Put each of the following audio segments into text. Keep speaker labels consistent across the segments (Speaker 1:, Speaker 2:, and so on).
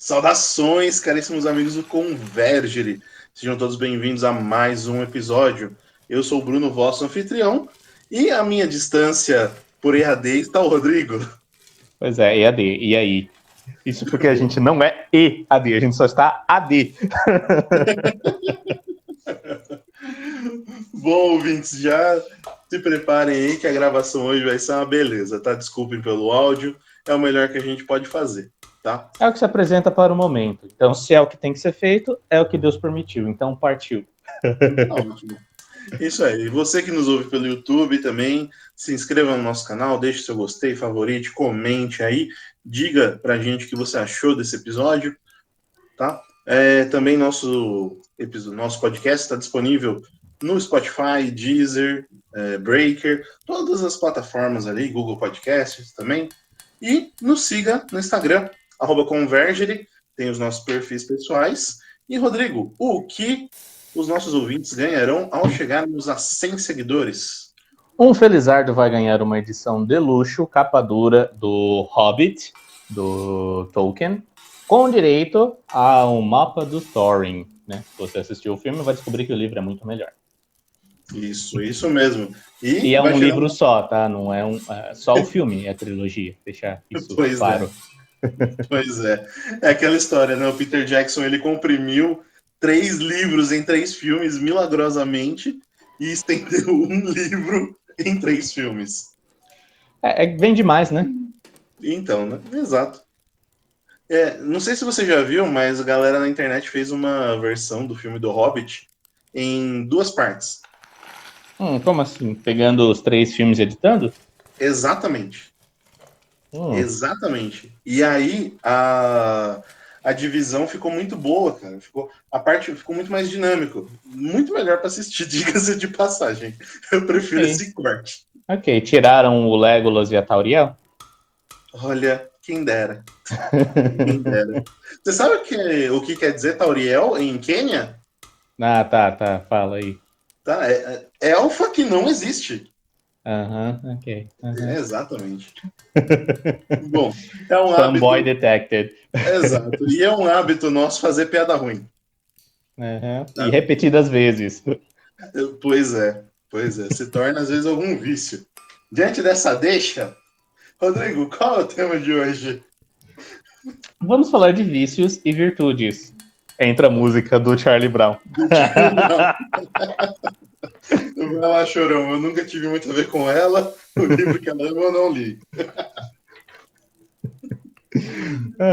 Speaker 1: Saudações, caríssimos amigos do Convergere. Sejam todos bem-vindos a mais um episódio. Eu sou o Bruno, vosso anfitrião, e à minha distância por EAD está o Rodrigo.
Speaker 2: Pois é, EAD. E aí? Isso porque a gente não é EAD, a gente só está AD.
Speaker 1: Bom, ouvintes, já se preparem aí que a gravação hoje vai ser uma beleza, tá? Desculpem pelo áudio, é o melhor que a gente pode fazer, tá?
Speaker 2: É o que se apresenta para o momento. Então, se é o que tem que ser feito, é o que Deus permitiu. Então, partiu.
Speaker 1: Tá ótimo. Isso aí. E você que nos ouve pelo YouTube também, se inscreva no nosso canal, deixe seu gostei, favorite, comente aí, diga pra gente o que você achou desse episódio, tá? Também nosso podcast está disponível no Spotify, Deezer, Breaker, todas as plataformas ali, Google Podcasts também. E nos siga no Instagram, @Convergere, tem os nossos perfis pessoais. E, Rodrigo, o que os nossos ouvintes ganharão ao chegarmos a 100 seguidores?
Speaker 2: Um Felizardo vai ganhar uma edição de luxo, capa dura do Hobbit, do Tolkien, com direito a um mapa do Thorin. Né? Se você assistiu o filme, vai descobrir que o livro é muito melhor.
Speaker 1: Isso mesmo.
Speaker 2: E é um livro só, tá? Não é só o filme, é a trilogia. Deixar isso claro.
Speaker 1: Pois é. É aquela história, né? O Peter Jackson, ele comprimiu 3 livros em 3 filmes, milagrosamente, e estendeu um livro em 3 filmes.
Speaker 2: Vem demais, né?
Speaker 1: Então, né? Exato. Não sei se você já viu, mas a galera na internet fez uma versão do filme do Hobbit em 2 partes.
Speaker 2: Como assim? Pegando os 3 filmes e editando?
Speaker 1: Exatamente. Exatamente. E aí a divisão ficou muito boa, cara. Ficou muito mais dinâmico. Muito melhor para assistir, diga-se de passagem. Eu prefiro esse corte.
Speaker 2: Ok, tiraram o Legolas e a Tauriel?
Speaker 1: Olha, quem dera. Quem dera. Você sabe o que quer dizer Tauriel em Quênia?
Speaker 2: Ah, tá. Fala aí.
Speaker 1: Tá, é elfa que não existe.
Speaker 2: Ok.
Speaker 1: Exatamente. Bom, é um
Speaker 2: Fanboy
Speaker 1: hábito...
Speaker 2: detected.
Speaker 1: Exato. E é um hábito nosso fazer piada ruim.
Speaker 2: E repetidas vezes.
Speaker 1: Pois é. Se torna, às vezes, algum vício. Diante dessa deixa, Rodrigo, qual é o tema de hoje?
Speaker 2: Vamos falar de vícios e virtudes. Entra a música do Charlie Brown.
Speaker 1: Vai lá, Chorão. Eu nunca tive muito a ver com ela. O livro que ela ama eu não li.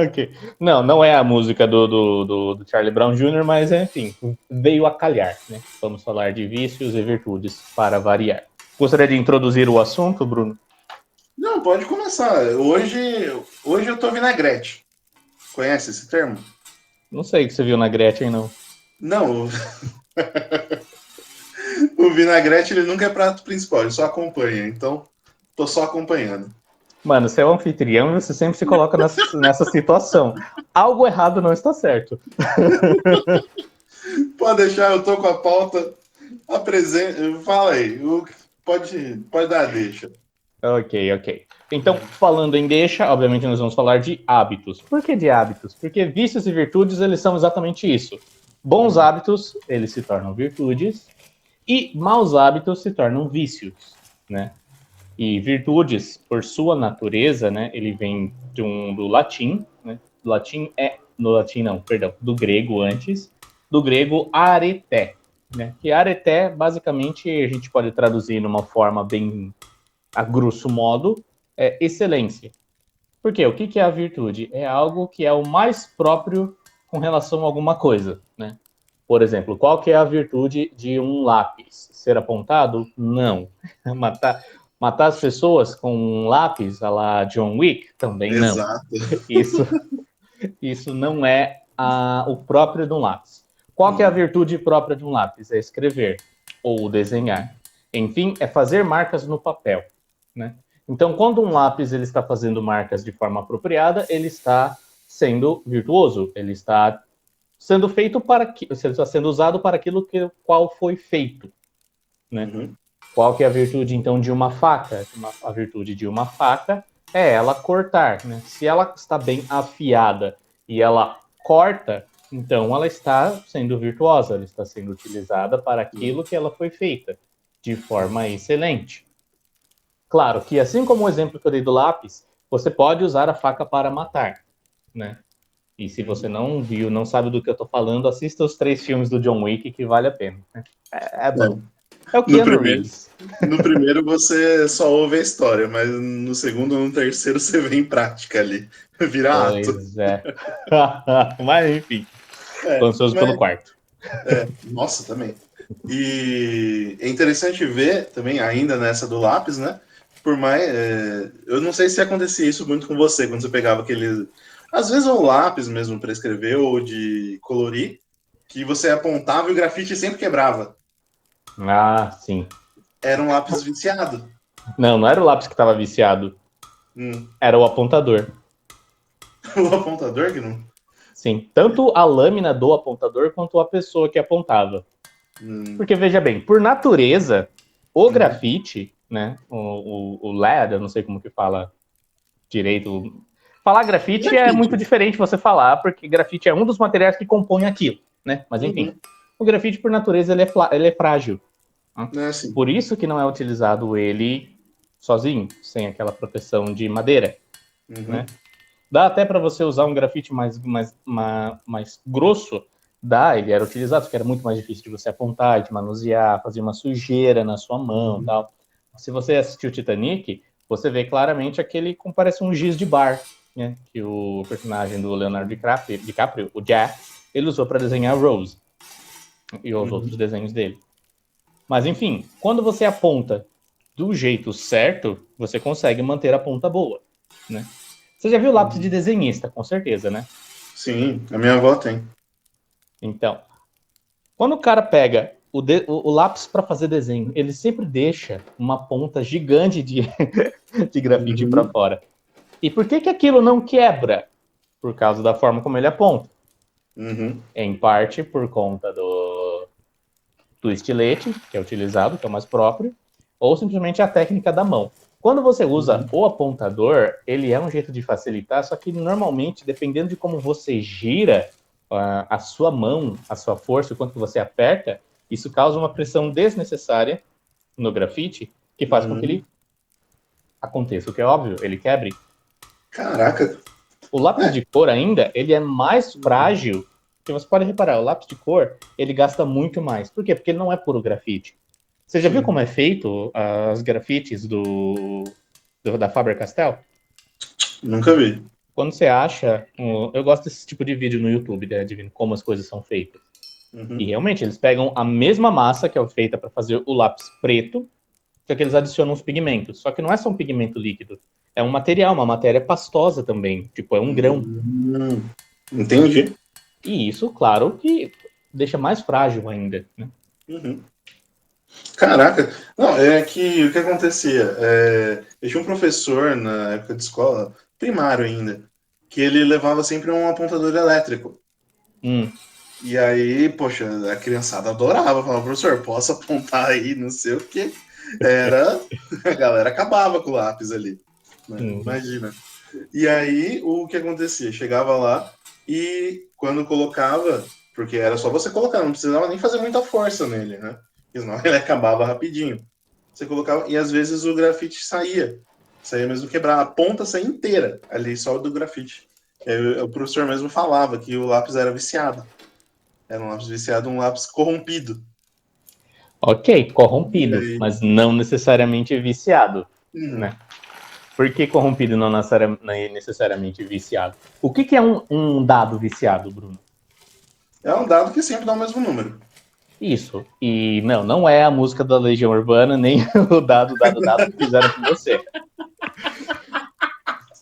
Speaker 2: Ok. Não é a música do Charlie Brown Jr., mas, enfim, veio a calhar, né? Vamos falar de vícios e virtudes para variar. Gostaria de introduzir o assunto, Bruno?
Speaker 1: Não, pode começar. Hoje eu tô vinagrete. Conhece esse termo?
Speaker 2: Não sei o que você viu na Gretchen, não.
Speaker 1: Não. O vinagrete, ele nunca é prato principal, ele só acompanha. Então, tô só acompanhando.
Speaker 2: Mano, você é um anfitrião e você sempre se coloca nessa situação. Algo errado não está certo.
Speaker 1: Pode deixar, eu tô com a pauta. Fala aí. Pode dar a deixa.
Speaker 2: Ok. Então, falando em deixa, obviamente nós vamos falar de hábitos. Por que de hábitos? Porque vícios e virtudes, eles são exatamente isso. Bons hábitos, eles se tornam virtudes, e maus hábitos se tornam vícios, né? E virtudes, por sua natureza, né, ele vem do latim, né? Do grego antes, do grego areté, né? Que areté, basicamente, a gente pode traduzir numa forma bem a grosso modo, é excelência. Por quê? O que é a virtude? É algo que é o mais próprio com relação a alguma coisa, né? Por exemplo, qual que é a virtude de um lápis? Ser apontado? Não. Matar as pessoas com um lápis, a la John Wick? Também não.
Speaker 1: Exato.
Speaker 2: Isso não é o próprio de um lápis. Qual que é a virtude própria de um lápis? É escrever ou desenhar. Enfim, é fazer marcas no papel, né? Então, quando um lápis ele está fazendo marcas de forma apropriada, ele está sendo virtuoso, ele está sendo feito está sendo usado para aquilo qual foi feito, né?
Speaker 1: Uhum.
Speaker 2: Qual que é a virtude então de uma faca? A virtude de uma faca é ela cortar, né? Se ela está bem afiada e ela corta, então ela está sendo virtuosa, ela está sendo utilizada para aquilo que ela foi feita, de forma excelente. Claro que, assim como o exemplo que eu dei do lápis, você pode usar a faca para matar, né? E se você não viu, não sabe do que eu tô falando, assista os 3 filmes do John Wick, que vale a pena. É bom. É o
Speaker 1: No
Speaker 2: Keanu
Speaker 1: primeiro,
Speaker 2: Reeves.
Speaker 1: no primeiro você só ouve a história, mas no segundo ou no terceiro você vê em prática ali. Vira ato.
Speaker 2: Pois é. Mas, enfim,
Speaker 1: É,
Speaker 2: tô ansioso pelo
Speaker 1: mas,
Speaker 2: quarto.
Speaker 1: nossa, também. E é interessante ver também, ainda nessa do lápis, né? Por mais. Eu não sei se acontecia isso muito com você, quando você pegava aquele. Às vezes o lápis mesmo para escrever ou de colorir, que você apontava e o grafite sempre quebrava.
Speaker 2: Ah, sim.
Speaker 1: Era um lápis viciado.
Speaker 2: Não, não era o lápis que estava viciado,
Speaker 1: Hum.
Speaker 2: era o apontador.
Speaker 1: O apontador que não.
Speaker 2: Sim, tanto a lâmina do apontador quanto a pessoa que apontava.
Speaker 1: Hum.
Speaker 2: Porque, veja bem, por natureza, o grafite, né, o LED, eu não sei como que fala direito. Falar grafite é muito
Speaker 1: Grafite.
Speaker 2: diferente você falar, porque grafite é um dos materiais que compõem aquilo, né? Mas, enfim, o grafite, por natureza, ele é frágil.
Speaker 1: É assim.
Speaker 2: Por isso que não é utilizado ele sozinho, sem aquela proteção de madeira, né? Dá até para você usar um grafite mais grosso, dá, ele era utilizado, porque era muito mais difícil de você apontar, de manusear, fazer uma sujeira na sua mão e tal. Se você assistiu Titanic, você vê claramente aquele como parece um giz de bar, né? Que o personagem do Leonardo DiCaprio, o Jack, ele usou para desenhar Rose e os outros desenhos dele. Mas enfim, quando você aponta do jeito certo, você consegue manter a ponta boa, né? Você já viu lápis de desenhista, com certeza, né?
Speaker 1: Sim, a minha avó tem.
Speaker 2: Então, quando o cara pega o lápis para fazer desenho, ele sempre deixa uma ponta gigante de grafite para fora. E por que aquilo não quebra? Por causa da forma como ele aponta. Em parte por conta do estilete, que é utilizado, que é o mais próprio, ou simplesmente a técnica da mão. Quando você usa o apontador, ele é um jeito de facilitar, só que normalmente, dependendo de como você gira a sua mão, a sua força, o quanto você aperta, isso causa uma pressão desnecessária no grafite, que faz com que ele aconteça, o que é óbvio, ele quebre.
Speaker 1: Caraca.
Speaker 2: O lápis de cor ainda, ele é mais frágil, porque você pode reparar, o lápis de cor, ele gasta muito mais. Por quê? Porque ele não é puro grafite. Você já viu como é feito as grafites da Faber-Castell?
Speaker 1: Nunca vi.
Speaker 2: Quando você acha... Eu gosto desse tipo de vídeo no YouTube, né, de como as coisas são feitas. E realmente, eles pegam a mesma massa que é feita para fazer o lápis preto, só que eles adicionam os pigmentos. Só que não é só um pigmento líquido. É um material, uma matéria pastosa também. Tipo, é um grão.
Speaker 1: Entendi.
Speaker 2: E isso, claro, que deixa mais frágil ainda, né?
Speaker 1: Caraca. Não, é que o que acontecia? Eu tinha um professor na época de escola, primário ainda, que ele levava sempre um apontador elétrico. E aí, poxa, a criançada adorava, falava, professor, posso apontar aí, não sei o quê. A galera acabava com o lápis ali, né? Imagina. E aí, o que acontecia? Chegava lá e quando colocava, porque era só você colocar, não precisava nem fazer muita força nele, né? Porque senão ele acabava rapidinho. Você colocava, e às vezes o grafite saía mesmo quebrar, a ponta saía inteira ali, só do grafite. O professor mesmo falava que o lápis era viciado. Era um lápis viciado, um lápis corrompido.
Speaker 2: Ok, corrompido, mas não necessariamente viciado, né? Por que corrompido e não necessariamente viciado? O que é um dado viciado, Bruno?
Speaker 1: É um dado que sempre dá o mesmo número.
Speaker 2: Isso. E não é a música da Legião Urbana, nem o dado que fizeram com você.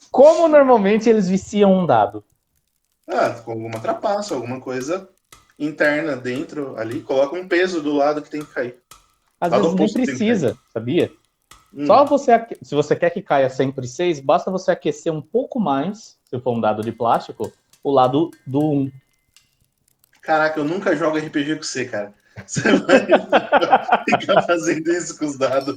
Speaker 2: Como normalmente eles viciam um dado?
Speaker 1: Com alguma trapaça, alguma coisa interna dentro ali, coloca um peso do lado que tem que cair.
Speaker 2: Às vezes nem precisa, sabia? Só se você quer que caia sempre 6, basta você aquecer um pouco mais, se for um dado de plástico, o lado do 1.
Speaker 1: Caraca, eu nunca jogo RPG com você, cara. Você vai ficar fazendo isso com os dados.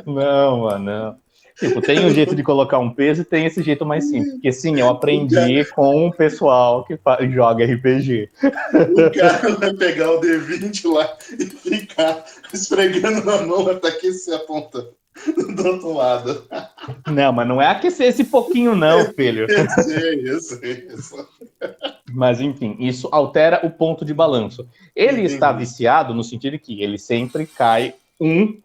Speaker 2: Não, mano, não. Tipo, tem um jeito de colocar um peso e tem esse jeito mais simples. Porque sim, eu aprendi com o pessoal que joga RPG.
Speaker 1: O cara vai pegar o D20 lá e ficar esfregando na mão até aquecer a ponta do outro lado.
Speaker 2: Não, mas não é aquecer esse pouquinho não, filho.
Speaker 1: Eu sei.
Speaker 2: Mas enfim, isso altera o ponto de balanço. Ele
Speaker 1: Entendi.
Speaker 2: está viciado no sentido que ele sempre cai um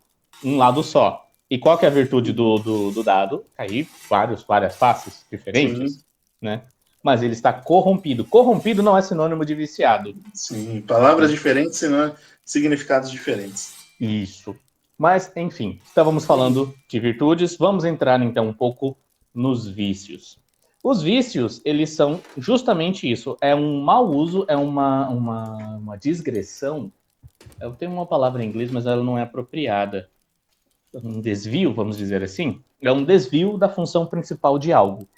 Speaker 2: lado só. E qual que é a virtude do dado? Cair várias faces diferentes,
Speaker 1: Sim.
Speaker 2: né? Mas ele está corrompido. Corrompido não é sinônimo de viciado.
Speaker 1: Sim, palavras diferentes, senão significados diferentes.
Speaker 2: Isso. Mas, enfim, estávamos falando de virtudes. Vamos entrar, então, um pouco nos vícios. Os vícios, eles são justamente isso. É um mau uso, é uma digressão. Eu tenho uma palavra em inglês, mas ela não é apropriada. Um desvio, vamos dizer assim. É um desvio da função principal de algo,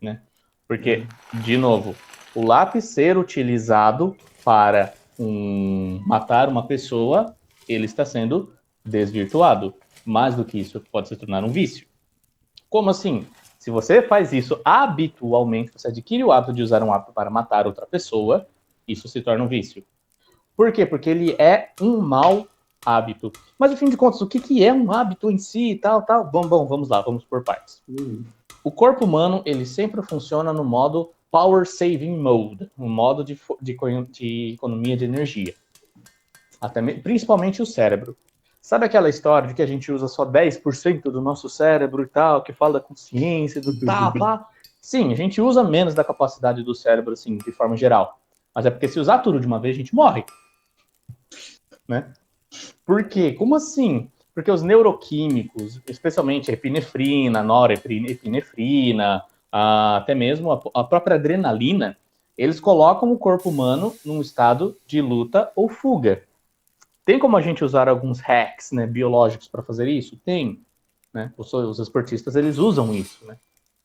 Speaker 2: né? Porque, de novo, o lápis ser utilizado para matar uma pessoa, ele está sendo desvirtuado. Mais do que isso, pode se tornar um vício. Como assim? Se você faz isso habitualmente, você adquire o hábito de usar um hábito para matar outra pessoa, isso se torna um vício. Por quê? Porque ele é um mau hábito. Mas, no fim de contas, o que é um hábito em si e tal? Vamos lá, vamos por partes. O corpo humano, ele sempre funciona no modo Power Saving Mode, um modo de economia de energia. Principalmente o cérebro. Sabe aquela história de que a gente usa só 10% do nosso cérebro e tal, que fala da consciência, do pá? Sim, a gente usa menos da capacidade do cérebro, assim, de forma geral. Mas é porque se usar tudo de uma vez, a gente morre. Né? Por quê? Como assim? Porque os neuroquímicos, especialmente a epinefrina, a norepinefrina, até mesmo a própria adrenalina, eles colocam o corpo humano num estado de luta ou fuga. Tem como a gente usar alguns hacks, né, biológicos para fazer isso? Tem. Né? Os esportistas, eles usam isso. Né?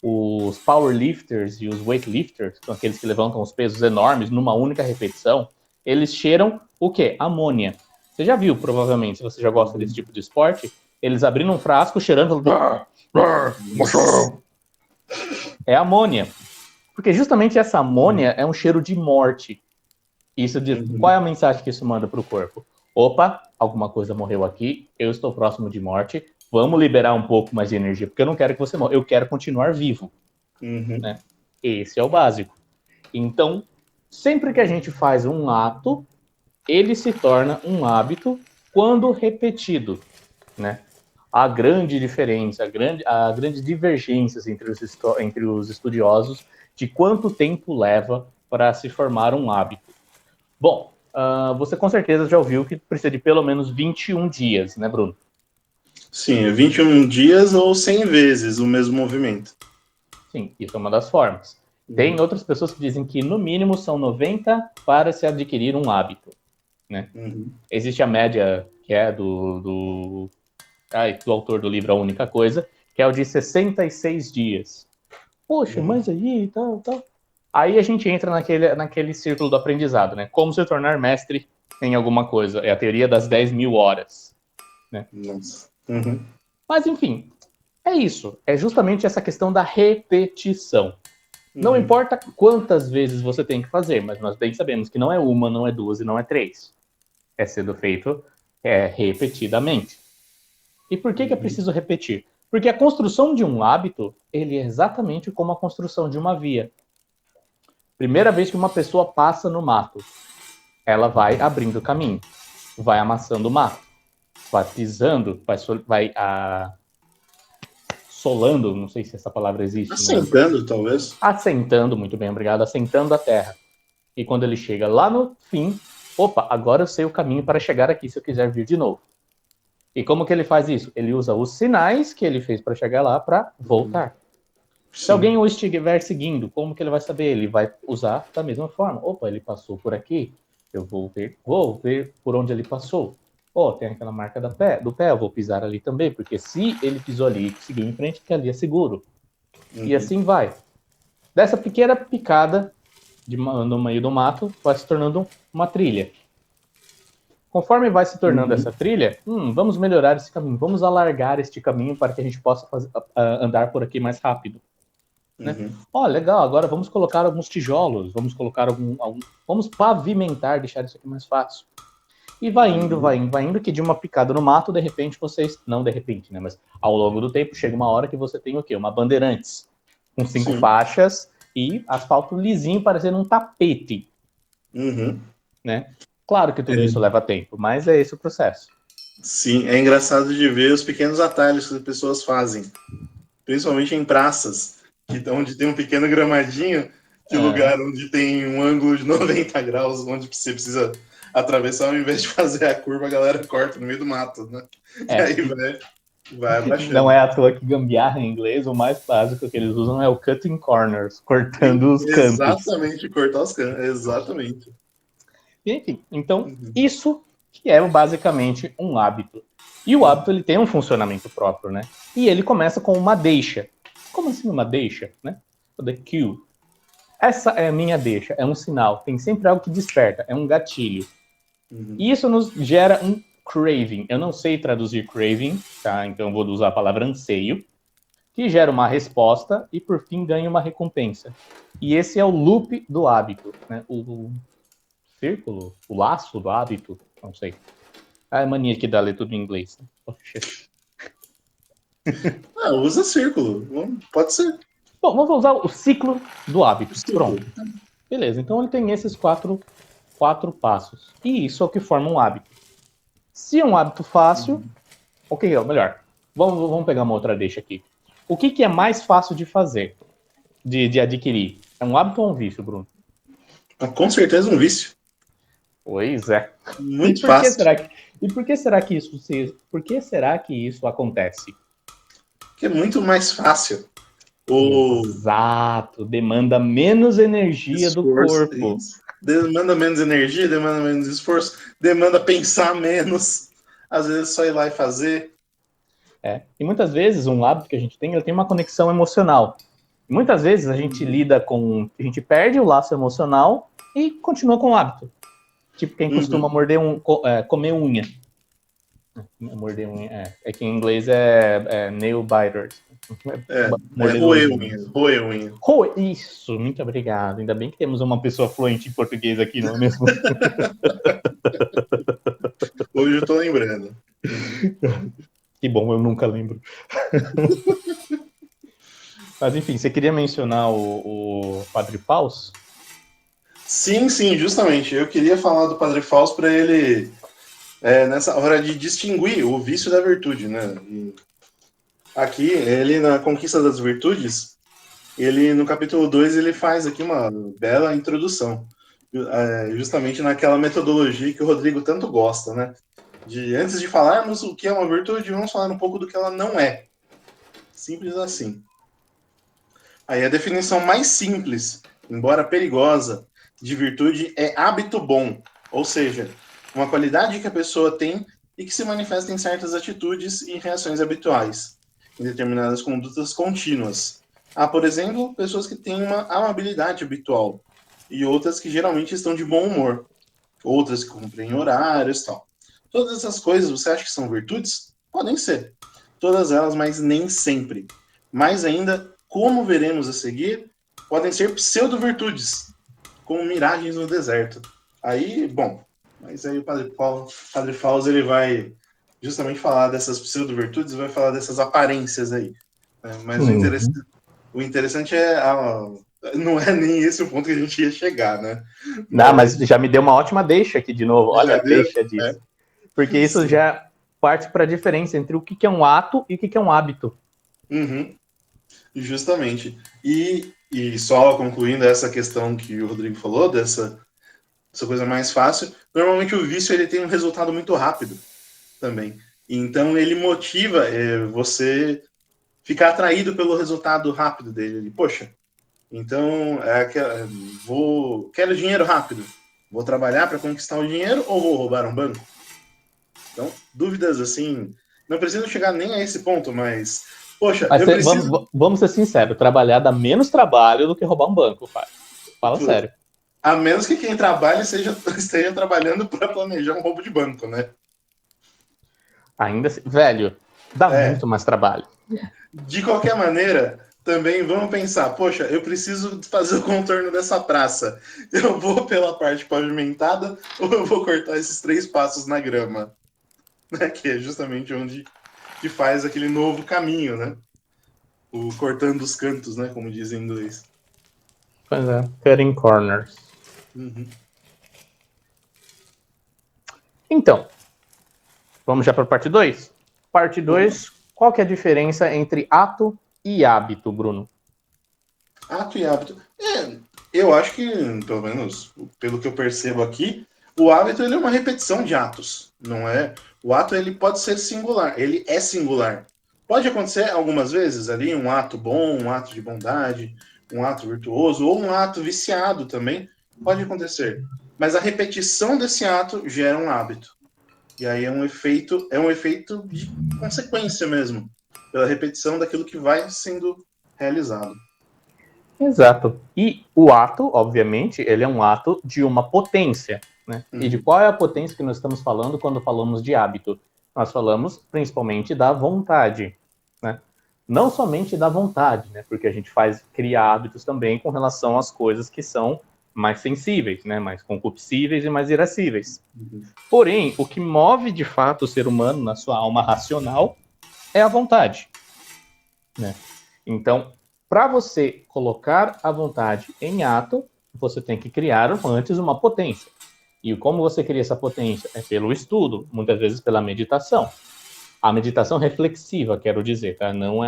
Speaker 2: Os powerlifters e os weightlifters, que são aqueles que levantam os pesos enormes numa única repetição, eles cheiram o quê? Amônia. Você já viu, provavelmente, se você já gosta desse tipo de esporte, eles abrindo um frasco, cheirando... É amônia. Porque justamente essa amônia é um cheiro de morte. Isso qual é a mensagem que isso manda para o corpo? Opa, alguma coisa morreu aqui, eu estou próximo de morte, vamos liberar um pouco mais de energia, porque eu não quero que você morra, eu quero continuar vivo. Né? Esse é o básico. Então, sempre que a gente faz um ato, ele se torna um hábito quando repetido. Né? A grande diferença, a grande divergência entre os estudiosos de quanto tempo leva para se formar um hábito. Bom, você com certeza já ouviu que precisa de pelo menos 21 dias, né, Bruno?
Speaker 1: Sim, 21 dias ou 100 vezes o mesmo movimento.
Speaker 2: Sim, isso é uma das formas. Tem outras pessoas que dizem que no mínimo são 90 para se adquirir um hábito. Né? Existe a média que é do autor do livro A Única Coisa, que é o de 66 dias. Poxa, mas aí tal. Aí a gente entra naquele círculo do aprendizado, né? Como se tornar mestre em alguma coisa. É a teoria das 10.000 horas. Né?
Speaker 1: Nossa.
Speaker 2: Mas, enfim, é isso. É justamente essa questão da repetição. Não importa quantas vezes você tem que fazer, mas nós bem sabemos que não é uma, não é duas e não é três. É sendo feito repetidamente. E por que é preciso repetir? Porque a construção de um hábito, ele é exatamente como a construção de uma via. Primeira vez que uma pessoa passa no mato, ela vai abrindo caminho, vai amassando o mato, vai pisando, vai solando, não sei se essa palavra existe.
Speaker 1: Assentando, mas... talvez.
Speaker 2: Assentando, muito bem, obrigado, assentando a terra. E quando ele chega lá no fim, opa, agora eu sei o caminho para chegar aqui se eu quiser vir de novo. E como que ele faz isso? Ele usa os sinais que ele fez para chegar lá para voltar. Se alguém o estiver seguindo, como que ele vai saber? Ele vai usar da mesma forma. Opa, ele passou por aqui, eu vou ver por onde ele passou. Tem aquela marca do pé, eu vou pisar ali também, porque se ele pisou ali e seguiu em frente, que ali é seguro. E assim vai. Dessa pequena picada no meio do mato, vai se tornando uma trilha. Conforme vai se tornando essa trilha, vamos melhorar esse caminho, vamos alargar este caminho para que a gente possa andar por aqui mais rápido. Né? Legal, agora vamos colocar alguns tijolos, vamos colocar vamos pavimentar, deixar isso aqui mais fácil. E vai indo, que de uma picada no mato, de repente não de repente, né? Mas ao longo do tempo chega uma hora que você tem o quê? Uma Bandeirantes, com 5 faixas e asfalto lisinho, parecendo um tapete. Né? Claro que tudo isso leva tempo, mas é esse o processo.
Speaker 1: Sim, é engraçado de ver os pequenos atalhos que as pessoas fazem, principalmente em praças, onde tem um pequeno gramadinho, que lugar onde tem um ângulo de 90 graus, onde você precisa atravessar, ao invés de fazer a curva, a galera corta no meio do mato, né? E aí vai abaixando.
Speaker 2: Não é à toa que gambiarra em inglês, o mais básico que eles usam é o cutting corners, cortando os cantos.
Speaker 1: Exatamente, cortar os cantos, exatamente.
Speaker 2: Enfim, então, isso que é basicamente um hábito. E o hábito, ele tem um funcionamento próprio, né? E ele começa com uma deixa. Como assim uma deixa, né? The cue. Essa é a minha deixa, é um sinal. Tem sempre algo que desperta, é um gatilho. E isso nos gera um craving. Eu não sei traduzir craving, tá? Então eu vou usar a palavra anseio, que gera uma resposta e, por fim, ganha uma recompensa. E esse é o loop do hábito, né? O círculo, o laço do hábito, não sei. A mania aqui da ler tudo em inglês.
Speaker 1: Usa círculo, pode ser.
Speaker 2: Bom, vamos usar o ciclo do hábito. Pronto. Beleza, então ele tem esses quatro passos. E isso é o que forma um hábito. Se é um hábito fácil, melhor. Vamos pegar uma outra deixa aqui. O que é mais fácil de fazer, de adquirir? É um hábito ou um vício, Bruno?
Speaker 1: Com certeza um vício.
Speaker 2: Pois é.
Speaker 1: Muito fácil.
Speaker 2: Por que será que isso acontece?
Speaker 1: Porque é muito mais fácil.
Speaker 2: Exato. Demanda menos energia do corpo.
Speaker 1: Demanda menos energia, demanda menos esforço, demanda pensar menos. Às vezes só ir lá e fazer.
Speaker 2: E muitas vezes um hábito que a gente tem, ele tem uma conexão emocional. Muitas vezes a gente a gente perde o laço emocional e continua com o hábito. Tipo quem costuma comer unha. Morder unha, é que em inglês é nail biters.
Speaker 1: Roer unha.
Speaker 2: Isso, muito obrigado. Ainda bem que temos uma pessoa fluente em português aqui, não é mesmo?
Speaker 1: Hoje eu tô lembrando.
Speaker 2: Que bom, eu nunca lembro. Mas enfim, você queria mencionar o Padre Fausto?
Speaker 1: Sim, justamente. Eu queria falar do Padre Fausto para ele, nessa hora de distinguir o vício da virtude, né? E aqui, ele na Conquista das Virtudes, ele no capítulo 2, ele faz aqui uma bela introdução, justamente naquela metodologia que o Rodrigo tanto gosta, né? Antes de falarmos o que é uma virtude, vamos falar um pouco do que ela não é. Simples assim. Aí a definição mais simples, embora perigosa, de virtude é hábito bom, ou seja, uma qualidade que a pessoa tem e que se manifesta em certas atitudes e reações habituais, em determinadas condutas contínuas. Há, por exemplo, pessoas que têm uma amabilidade habitual e outras que geralmente estão de bom humor, outras que cumprem horários e tal. Todas essas coisas, você acha que são virtudes? Podem ser. Todas elas, mas nem sempre. Mais ainda, como veremos a seguir, podem ser pseudo-virtudes, como miragens no deserto. Aí, bom, mas aí o Padre Fausto, ele vai justamente falar dessas pseudo-virtudes, vai falar dessas aparências aí. Mas o interessante não é nem esse o ponto que a gente ia chegar, né?
Speaker 2: Não, mas já me deu uma ótima deixa aqui de novo. Olha a deixa disso. Porque isso já parte para a diferença entre o que é um ato e o que é um hábito.
Speaker 1: Justamente. E só concluindo essa questão que o Rodrigo falou, dessa coisa mais fácil, normalmente o vício ele tem um resultado muito rápido também. Então ele motiva você ficar atraído pelo resultado rápido dele. Poxa, então quero dinheiro rápido. Vou trabalhar para conquistar o dinheiro ou vou roubar um banco? Então, dúvidas assim, não preciso chegar nem a esse ponto, mas poxa,
Speaker 2: mas vamos ser sinceros, trabalhar dá menos trabalho do que roubar um banco, pai. Fala sério.
Speaker 1: A menos que quem trabalha esteja trabalhando para planejar um roubo de banco, né?
Speaker 2: Ainda assim, velho, dá muito mais trabalho.
Speaker 1: De qualquer maneira, também vamos pensar, poxa, eu preciso fazer o contorno dessa praça. Eu vou pela parte pavimentada ou eu vou cortar esses 3 passos na grama? Né? Que é justamente onde que faz aquele novo caminho, né? O cortando os cantos, né? Como dizem em inglês.
Speaker 2: Pois é, cutting corners.
Speaker 1: Uhum.
Speaker 2: Então, vamos já para a parte 2? Parte 2, qual que é a diferença entre ato e hábito, Bruno?
Speaker 1: Ato e hábito. Eu acho que, pelo menos pelo que eu percebo aqui, o hábito ele é uma repetição de atos, não é? O ato ele pode ser singular, ele é singular. Pode acontecer algumas vezes ali um ato bom, um ato de bondade, um ato virtuoso ou um ato viciado também pode acontecer. Mas a repetição desse ato gera um hábito. E aí é um efeito de consequência mesmo, pela repetição daquilo que vai sendo realizado.
Speaker 2: Exato. E o ato, obviamente, ele é um ato de uma potência, né? E de qual é a potência que nós estamos falando quando falamos de hábito? Nós falamos principalmente da vontade, né? Não somente da vontade, né? Porque a gente cria hábitos também com relação às coisas que são mais sensíveis, né? Mais concupiscíveis e mais irascíveis. Porém, o que move de fato o ser humano na sua alma racional é a vontade, né? Então, para você colocar a vontade em ato, você tem que criar antes uma potência. E como você cria essa potência? É pelo estudo, muitas vezes pela meditação. A meditação reflexiva, quero dizer, tá? Não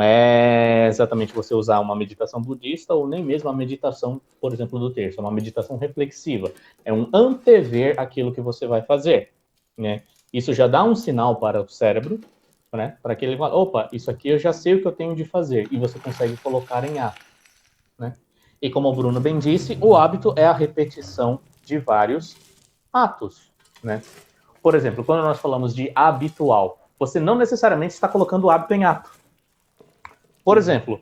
Speaker 2: é exatamente você usar uma meditação budista ou nem mesmo a meditação, por exemplo, do terço. É uma meditação reflexiva. É um antever aquilo que você vai fazer, né? Isso já dá um sinal para o cérebro, né? Para que ele fale, opa, isso aqui eu já sei o que eu tenho de fazer. E você consegue colocar em ato, né? E como o Bruno bem disse, o hábito é a repetição de vários atos, né? Por exemplo, quando nós falamos de habitual, você não necessariamente está colocando o hábito em ato. Por exemplo,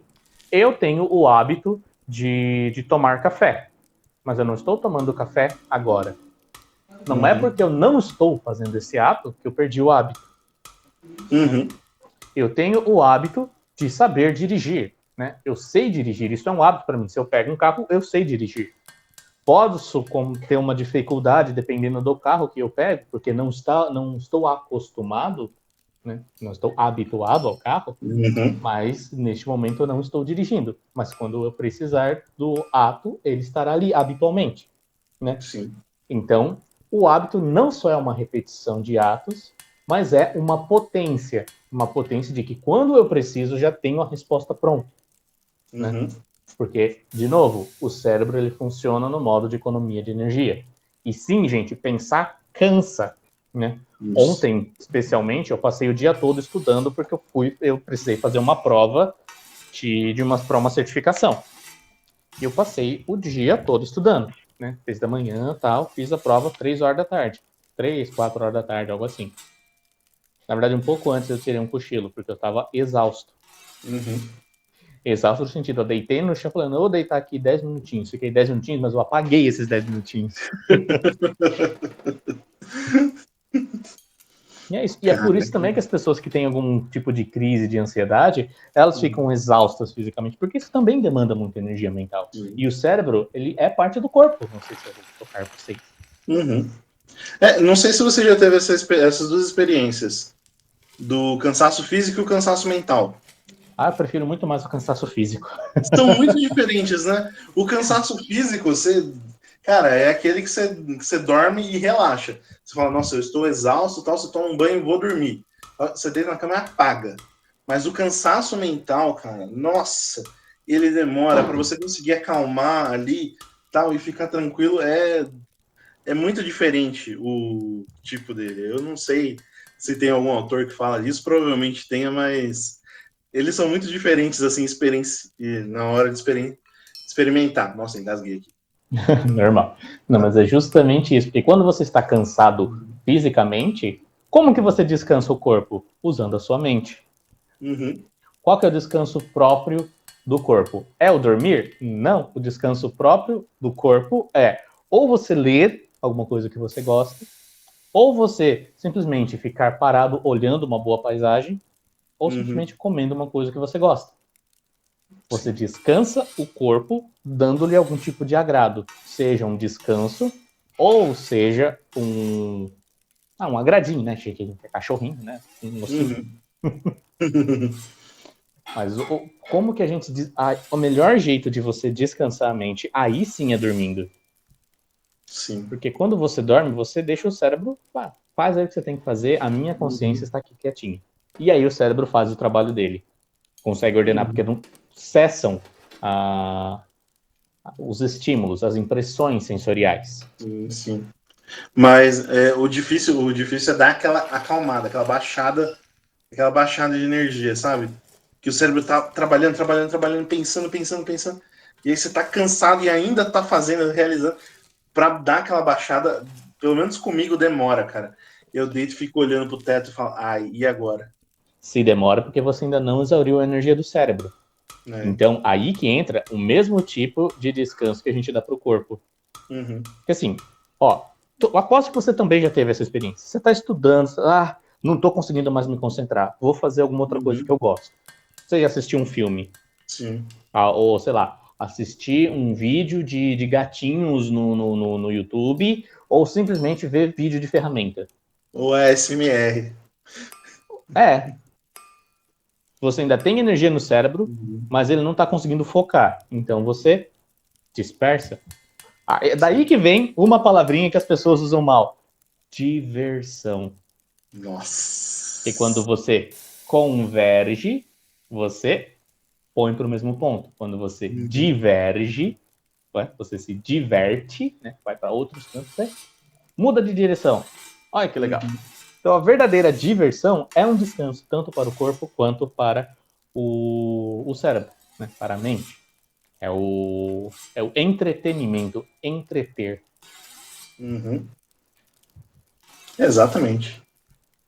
Speaker 2: eu tenho o hábito de tomar café, mas eu não estou tomando café agora. Não é porque eu não estou fazendo esse ato que eu perdi o hábito. Eu tenho o hábito de saber dirigir, né? Eu sei dirigir, isso é um hábito para mim. Se eu pego um carro, eu sei dirigir. Posso ter uma dificuldade dependendo do carro que eu pego, porque não estou acostumado, né? Não estou habituado ao carro, mas neste momento eu não estou dirigindo. Mas quando eu precisar do ato, ele estará ali habitualmente, né?
Speaker 1: Sim.
Speaker 2: Então, o hábito não só é uma repetição de atos, mas é uma potência de que quando eu preciso já tenho a resposta pronta, né? Porque, de novo, o cérebro ele funciona no modo de economia de energia. E sim, gente, pensar cansa, né? Isso. Ontem, especialmente, eu passei o dia todo estudando porque eu precisei fazer uma prova para uma certificação. E eu passei o dia todo estudando, né? Desde da manhã, tal, fiz a prova 3 horas da tarde. 3, 4 horas da tarde, algo assim. Na verdade, um pouco antes eu tirei um cochilo, porque eu estava exausto. Exausto no sentido, eu deitei no chão falando, eu vou deitar aqui 10 minutinhos. Fiquei 10 minutinhos, mas eu apaguei esses 10 minutinhos. E é isso. E é por isso também que as pessoas que têm algum tipo de crise de ansiedade, elas ficam exaustas fisicamente, porque isso também demanda muita energia mental. E o cérebro, ele é parte do corpo. Não sei se eu vou tocar para vocês.
Speaker 1: Não sei se você já teve essas duas experiências, do cansaço físico e o cansaço mental.
Speaker 2: Eu prefiro muito mais o cansaço físico.
Speaker 1: São muito diferentes, né? O cansaço físico, cara, é aquele que você dorme e relaxa. Você fala, nossa, eu estou exausto, tal, você toma um banho e vou dormir. Você deita na cama e apaga. Mas o cansaço mental, cara, nossa, ele demora para você conseguir acalmar ali, tal, e ficar tranquilo. É muito diferente o tipo dele. Eu não sei se tem algum autor que fala disso, provavelmente tenha, mas eles são muito diferentes, assim, na hora de experimentar. Nossa, engasguei aqui.
Speaker 2: Normal. Não, mas é justamente isso. Porque quando você está cansado fisicamente, como que você descansa o corpo? Usando a sua mente. Qual que é o descanso próprio do corpo é o dormir? Não. O descanso próprio do corpo é ou você ler alguma coisa que você gosta, ou você simplesmente ficar parado olhando uma boa paisagem, ou simplesmente comendo uma coisa que você gosta. Você descansa o corpo dando-lhe algum tipo de agrado, seja um descanso ou seja um agradinho, né? Chiquinho, cachorrinho, né? Um mocinho. Mas como que a gente diz? O melhor jeito de você descansar a mente, aí sim é dormindo.
Speaker 1: Sim.
Speaker 2: Porque quando você dorme, você deixa o cérebro, faz aí o que você tem que fazer, a minha consciência está aqui quietinha. E aí o cérebro faz o trabalho dele. Consegue ordenar, porque não cessam os estímulos, as impressões sensoriais.
Speaker 1: Sim, sim. Mas o difícil é dar aquela acalmada, aquela baixada de energia, sabe? Que o cérebro tá trabalhando, pensando. E aí você tá cansado e ainda tá fazendo, realizando. Pra dar aquela baixada, pelo menos comigo demora, cara. Eu deito, fico olhando pro teto e falo, ai, e agora?
Speaker 2: Se demora porque você ainda não exauriu a energia do cérebro. Então, aí que entra o mesmo tipo de descanso que a gente dá pro corpo. Porque assim, aposto que você também já teve essa experiência. Você tá estudando, não tô conseguindo mais me concentrar, vou fazer alguma outra coisa que eu gosto. Você já assistiu um filme?
Speaker 1: Sim.
Speaker 2: Ou, sei lá, assistir um vídeo de gatinhos no YouTube, ou simplesmente ver vídeo de ferramenta.
Speaker 1: Ou é SMR.
Speaker 2: Você ainda tem energia no cérebro, mas ele não está conseguindo focar. Então você dispersa. É daí que vem uma palavrinha que as pessoas usam mal: diversão.
Speaker 1: Nossa.
Speaker 2: E quando você converge, você põe para o mesmo ponto. Quando você diverge, você se diverte, né? Vai para outros cantos, você muda de direção. Olha que legal. Então, a verdadeira diversão é um descanso tanto para o corpo quanto para o cérebro, né? Para a mente. É o entretenimento, entreter.
Speaker 1: Exatamente.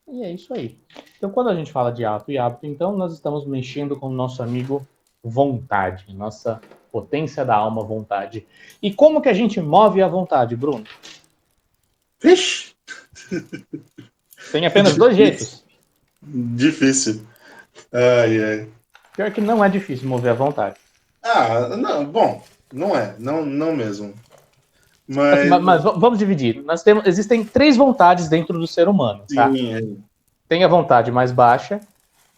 Speaker 2: E é isso aí. Então, quando a gente fala de hábito e hábito, então, nós estamos mexendo com o nosso amigo vontade, nossa potência da alma, vontade. E como que a gente move a vontade, Bruno?
Speaker 1: Vixe!
Speaker 2: Tem apenas dois jeitos.
Speaker 1: Difícil. Ai, ai.
Speaker 2: Pior que não é difícil mover a vontade.
Speaker 1: Não, bom, não é. Não mesmo.
Speaker 2: Assim, mas vamos dividir. Existem 3 vontades dentro do ser humano, tá?
Speaker 1: Sim,
Speaker 2: Tem a vontade mais baixa,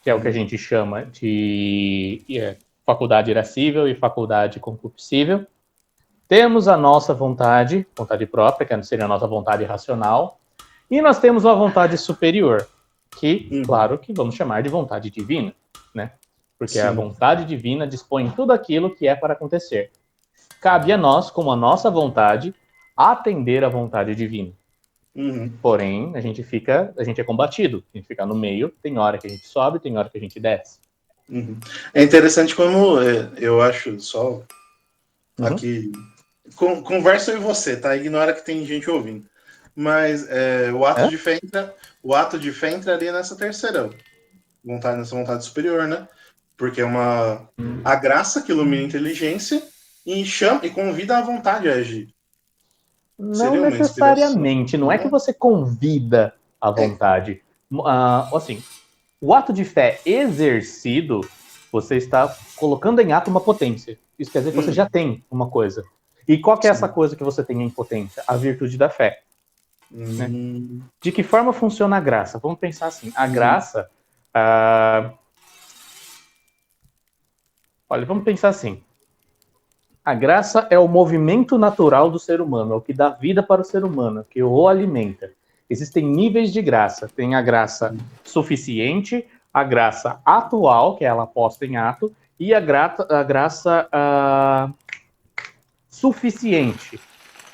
Speaker 2: que é o que a gente chama de faculdade irascível e faculdade concupiscível. Temos a nossa vontade própria, que seria a nossa vontade racional. E nós temos a vontade superior, que, claro, que vamos chamar de vontade divina, né? Porque a vontade divina dispõe tudo aquilo que é para acontecer. Cabe a nós, com a nossa vontade, atender à vontade divina. Porém, a gente é combatido, a gente fica no meio, tem hora que a gente sobe, tem hora que a gente desce.
Speaker 1: É interessante como eu acho só aqui. Conversa eu e você, tá? Ignora que tem gente ouvindo. Mas o ato de fé entraria nessa terceira vontade, nessa vontade superior, né? Porque é a graça que ilumina a inteligência e chama e convida a vontade a agir.
Speaker 2: Não necessariamente, não é que você convida a vontade. Assim, o ato de fé exercido, você está colocando em ato uma potência. Isso quer dizer que você já tem uma coisa. E qual que é essa coisa que você tem em potência? A virtude da fé. Né? De que forma funciona a graça? Vamos pensar assim, a graça... Olha, vamos pensar assim. A graça é o movimento natural do ser humano, é o que dá vida para o ser humano, que o alimenta. Existem níveis de graça. Tem a graça suficiente, a graça atual, que é ela posta em ato, e a graça suficiente,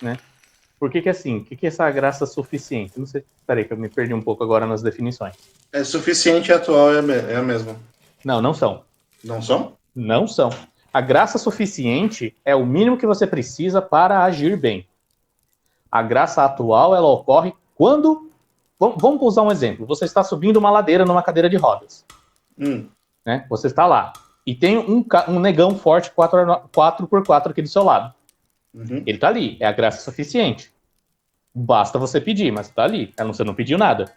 Speaker 2: né? Por que assim? O que é essa graça suficiente? Não sei. Peraí, que eu me perdi um pouco agora nas definições.
Speaker 1: É suficiente e atual é a mesma.
Speaker 2: Não são.
Speaker 1: Não são?
Speaker 2: Não são. A graça suficiente é o mínimo que você precisa para agir bem. A graça atual, ela ocorre quando... Vamos usar um exemplo. Você está subindo uma ladeira numa cadeira de rodas. Né? Você está lá. e tem um negão forte 4x4 aqui do seu lado. Ele tá ali, é a graça suficiente. Basta você pedir, mas tá ali. Você não pediu nada.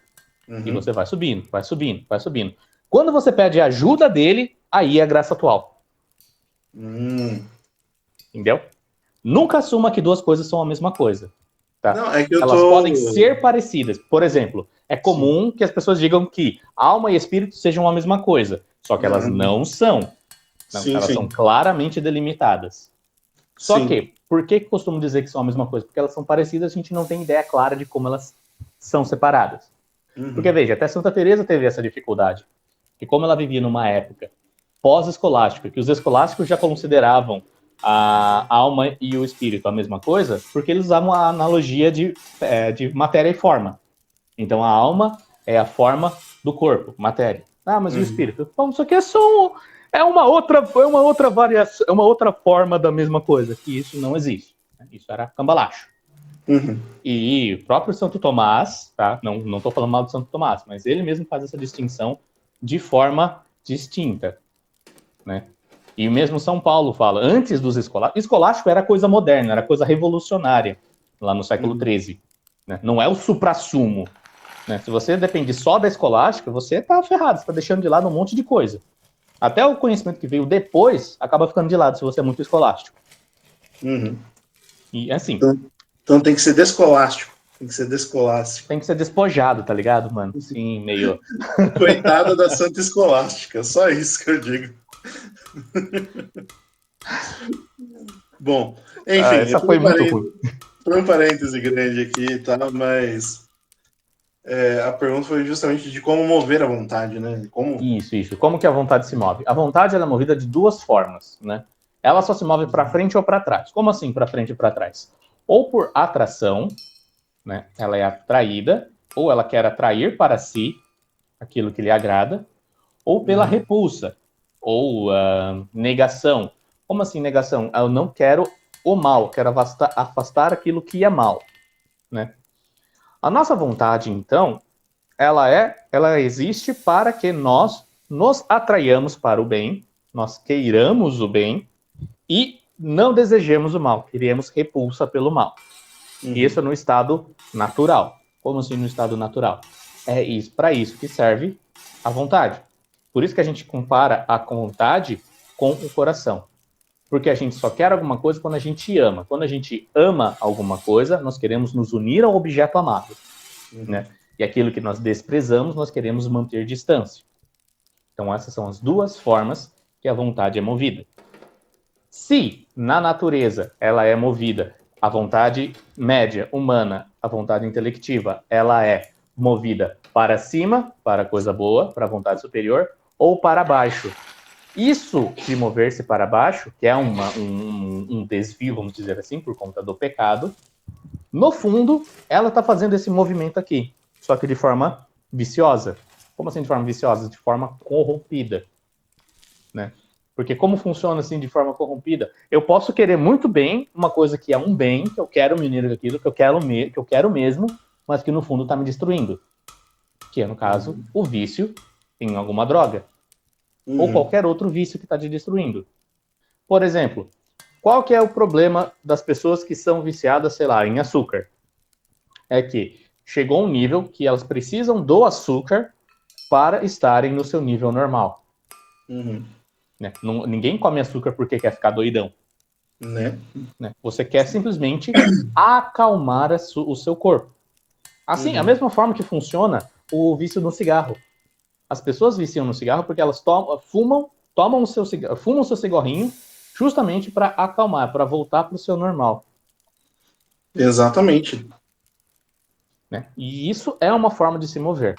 Speaker 2: E você vai subindo, vai subindo, vai subindo. Quando você pede a ajuda dele, aí é a graça atual. Entendeu? Nunca assuma que duas coisas são a mesma coisa. Tá?
Speaker 1: Não, é que
Speaker 2: elas podem ser parecidas. Por exemplo, é comum que as pessoas digam que alma e espírito sejam a mesma coisa. Só que elas não são. Elas são claramente delimitadas. Só que, por que costumo dizer que são a mesma coisa? Porque elas são parecidas, a gente não tem ideia clara de como elas são separadas. Porque, veja, até Santa Teresa teve essa dificuldade. Que como ela vivia numa época pós-escolástica, que os escolásticos já consideravam a alma e o espírito a mesma coisa, porque eles usavam a analogia de matéria e forma. Então, a alma é a forma do corpo, matéria. Ah, mas e o espírito? Bom, isso aqui é só uma outra variação, é uma outra forma da mesma coisa, que isso não existe. Isso era cambalacho. E o próprio Santo Tomás, tá? Não estou falando mal do Santo Tomás, mas ele mesmo faz essa distinção de forma distinta, né? E mesmo São Paulo fala, antes dos escolásticos, escolástico era coisa moderna, era coisa revolucionária, lá no século XIII. Né? Não é o suprassumo. Né? Se você depende só da escolástica, você tá ferrado, você está deixando de lado um monte de coisa. Até o conhecimento que veio depois acaba ficando de lado se você é muito escolástico. E assim...
Speaker 1: Então tem que ser descolástico. Tem que ser descolástico.
Speaker 2: Tem que ser despojado, tá ligado, mano? Sim, meio...
Speaker 1: Coitada da Santa Escolástica, só isso que eu digo. Bom, enfim,
Speaker 2: essa foi muito ruim.
Speaker 1: Foi um parêntese grande aqui, tá? Mas a pergunta foi justamente de como mover a vontade, né?
Speaker 2: Isso. Como que a vontade se move? A vontade ela é movida de duas formas, né? Ela só se move para frente ou para trás. Como assim para frente e para trás? Ou por atração, né? Ela é atraída, ou ela quer atrair para si aquilo que lhe agrada, ou pela repulsa, ou negação. Como assim negação? Eu não quero o mal, quero afastar aquilo que é mal, né? A nossa vontade, então, ela existe para que nós nos atraiamos para o bem, nós queiramos o bem e não desejemos o mal, queremos repulsa pelo mal. Isso no estado natural. Como assim no estado natural? É isso, para isso que serve a vontade. Por isso que a gente compara a vontade com o coração. Porque a gente só quer alguma coisa quando a gente ama. Quando a gente ama alguma coisa, nós queremos nos unir ao objeto amado. Né? E aquilo que nós desprezamos, nós queremos manter distância. Então essas são as duas formas que a vontade é movida. Se na natureza ela é movida, a vontade média, humana, a vontade intelectiva, ela é movida para cima, para coisa boa, para a vontade superior, ou para baixo. Isso de mover-se para baixo, que é um desvio, vamos dizer assim, por conta do pecado, no fundo, ela está fazendo esse movimento aqui, só que de forma viciosa. Como assim de forma viciosa? De forma corrompida. Né? Porque como funciona assim de forma corrompida? Eu posso querer muito bem uma coisa que é um bem, que eu quero me unir daquilo, que eu quero mesmo, mas que no fundo está me destruindo. Que é, no caso, o vício em alguma droga. Ou qualquer outro vício que está te destruindo. Por exemplo, qual que é o problema das pessoas que são viciadas, sei lá, em açúcar? É que chegou um nível que elas precisam do açúcar para estarem no seu nível normal. Né? Ninguém come açúcar porque quer ficar doidão.
Speaker 1: Né?
Speaker 2: Você quer simplesmente acalmar o seu corpo. Assim, a mesma forma que funciona o vício no cigarro. As pessoas viciam no cigarro porque elas fumam o seu cigarrinho justamente para acalmar, para voltar para o seu normal.
Speaker 1: Exatamente.
Speaker 2: Né? E isso é uma forma de se mover.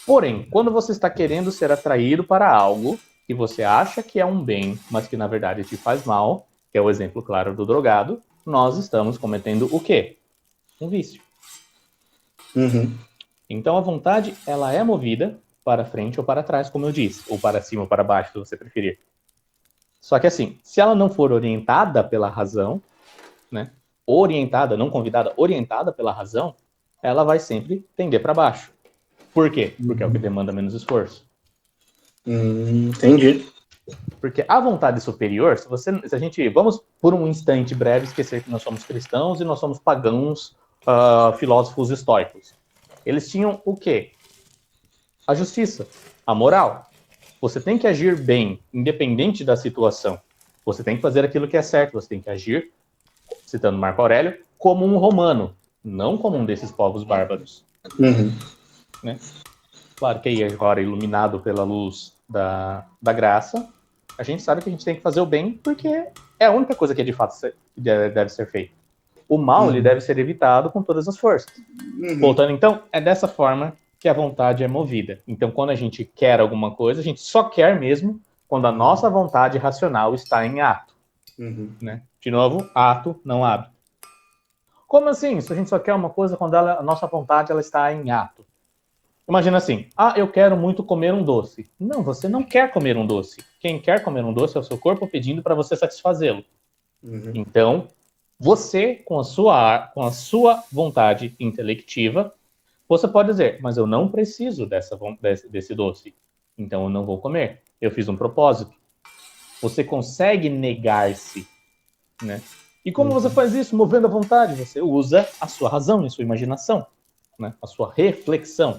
Speaker 2: Porém, quando você está querendo ser atraído para algo que você acha que é um bem, mas que na verdade te faz mal, que é o exemplo claro do drogado, nós estamos cometendo o quê? Um vício. Então a vontade, ela é movida para frente ou para trás, como eu disse, ou para cima ou para baixo, se você preferir. Só que assim, se ela não for orientada pela razão, né? Orientada, não convidada, orientada pela razão, ela vai sempre tender para baixo. Por quê? Porque é o que demanda menos esforço.
Speaker 1: Entendi.
Speaker 2: Porque a vontade superior, se a gente, vamos por um instante breve esquecer que nós somos cristãos e nós somos pagãos, filósofos estoicos. Eles tinham o quê? A justiça, a moral. Você tem que agir bem, independente da situação. Você tem que fazer aquilo que é certo, você tem que agir, citando Marco Aurélio, como um romano, não como um desses povos bárbaros. Né? Claro que aí agora, iluminado pela luz da graça, a gente sabe que a gente tem que fazer o bem porque é a única coisa que de fato deve ser feita. O mal ele deve ser evitado com todas as forças. Voltando então, é dessa forma que a vontade é movida. Então, quando a gente quer alguma coisa, a gente só quer mesmo quando a nossa vontade racional está em ato. Né? De novo, ato, não hábito. Como assim? Se a gente só quer uma coisa quando a nossa vontade ela está em ato. Imagina assim, eu quero muito comer um doce. Não, você não quer comer um doce. Quem quer comer um doce é o seu corpo pedindo para você satisfazê-lo. Então, você, com a sua vontade intelectiva, você pode dizer, mas eu não preciso desse doce, então eu não vou comer. Eu fiz um propósito. Você consegue negar-se, né? E como você faz isso? Movendo a vontade. Você usa a sua razão e sua imaginação, né? A sua reflexão.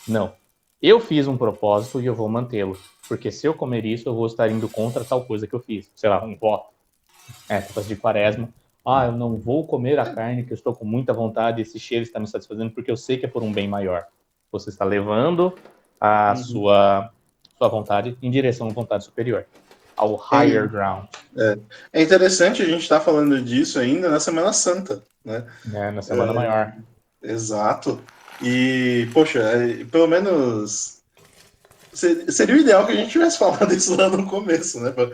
Speaker 2: Não. Eu fiz um propósito e eu vou mantê-lo. Porque se eu comer isso, eu vou estar indo contra tal coisa que eu fiz. Sei lá, um voto. Coisa de quaresma. Eu não vou comer a carne que eu estou com muita vontade, esse cheiro está me satisfazendo porque eu sei que é por um bem maior. Você está levando a sua vontade em direção à vontade superior, ao higher ground.
Speaker 1: É interessante a gente estar falando disso ainda na Semana Santa, né?
Speaker 2: Na Semana Maior.
Speaker 1: Exato. E, poxa, pelo menos seria o ideal que a gente tivesse falado isso lá no começo, né? Pra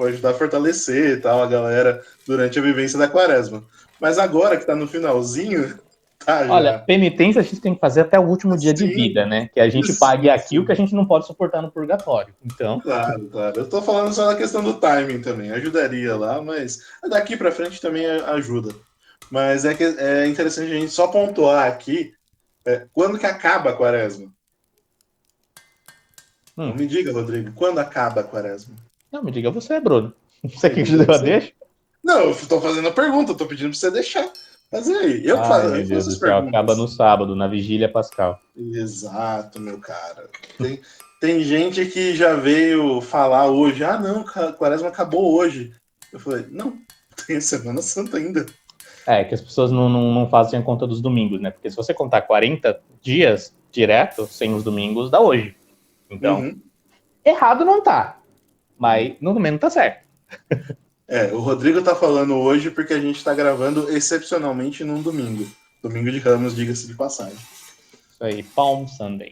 Speaker 1: ajudar a fortalecer e tal a galera durante a vivência da quaresma. Mas agora que tá no finalzinho, tá já.
Speaker 2: Olha, penitência a gente tem que fazer até o último dia de vida, né? Que a gente pague aqui o que a gente não pode suportar no purgatório. Então.
Speaker 1: Claro. Eu tô falando só da questão do timing também. Ajudaria lá, mas daqui pra frente também ajuda. Mas é interessante a gente só pontuar aqui quando que acaba a quaresma. Não me diga, Rodrigo, quando acaba a quaresma?
Speaker 2: Não, me diga você, Bruno. Você que te deu a deixa?
Speaker 1: Não, eu tô fazendo a pergunta, eu tô pedindo pra você deixar. Mas aí, eu
Speaker 2: faço as perguntas. Acaba no sábado, na vigília pascal.
Speaker 1: Exato, meu cara. Tem gente que já veio falar hoje, não, a quaresma acabou hoje. Eu falei, não, tem Semana Santa ainda.
Speaker 2: Que as pessoas não fazem a conta dos domingos, né? Porque se você contar 40 dias direto, sem os domingos, dá hoje. Então, errado não tá. Mas no domingo tá certo.
Speaker 1: O Rodrigo tá falando hoje porque a gente tá gravando excepcionalmente num domingo. Domingo de Ramos, diga-se de passagem.
Speaker 2: Isso aí, Palm Sunday.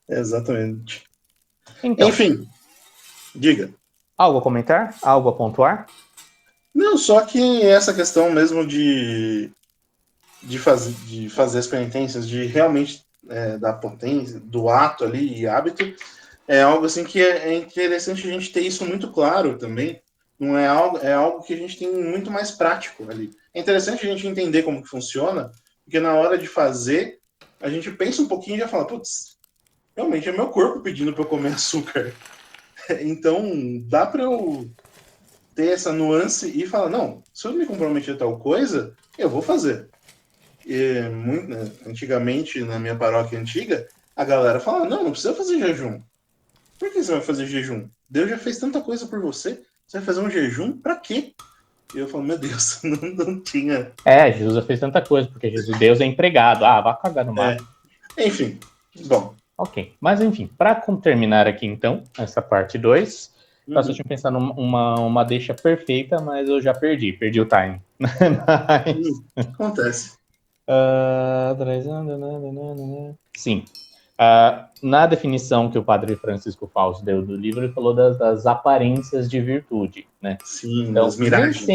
Speaker 1: Exatamente.
Speaker 2: Então,
Speaker 1: enfim, diga.
Speaker 2: Algo a comentar? Algo a pontuar?
Speaker 1: Não, só que essa questão mesmo de fazer as penitências, de realmente da potência, do ato ali e hábito, é algo assim que é interessante a gente ter isso muito claro também. Não é algo que a gente tem muito mais prático ali. É interessante a gente entender como que funciona, porque na hora de fazer, a gente pensa um pouquinho e já fala, putz, realmente é meu corpo pedindo para eu comer açúcar. Então, dá para eu ter essa nuance e falar, não, se eu me comprometer a tal coisa, eu vou fazer. Antigamente, na minha paróquia antiga, a galera fala, não precisa fazer jejum. Por que você vai fazer jejum? Deus já fez tanta coisa por você, você vai fazer um jejum pra quê? E eu falo, meu Deus, não tinha...
Speaker 2: Jesus já fez tanta coisa, porque Deus é empregado. Vá cagar no mato.
Speaker 1: Enfim, bom.
Speaker 2: Ok, mas enfim, para terminar aqui então, essa parte 2, eu tinha pensado numa deixa perfeita, mas eu já perdi o time.
Speaker 1: Acontece.
Speaker 2: Sim. Na definição que o padre Francisco Fausto deu do livro, ele falou das aparências de virtude, né?
Speaker 1: Sim,
Speaker 2: então,
Speaker 1: das miragens.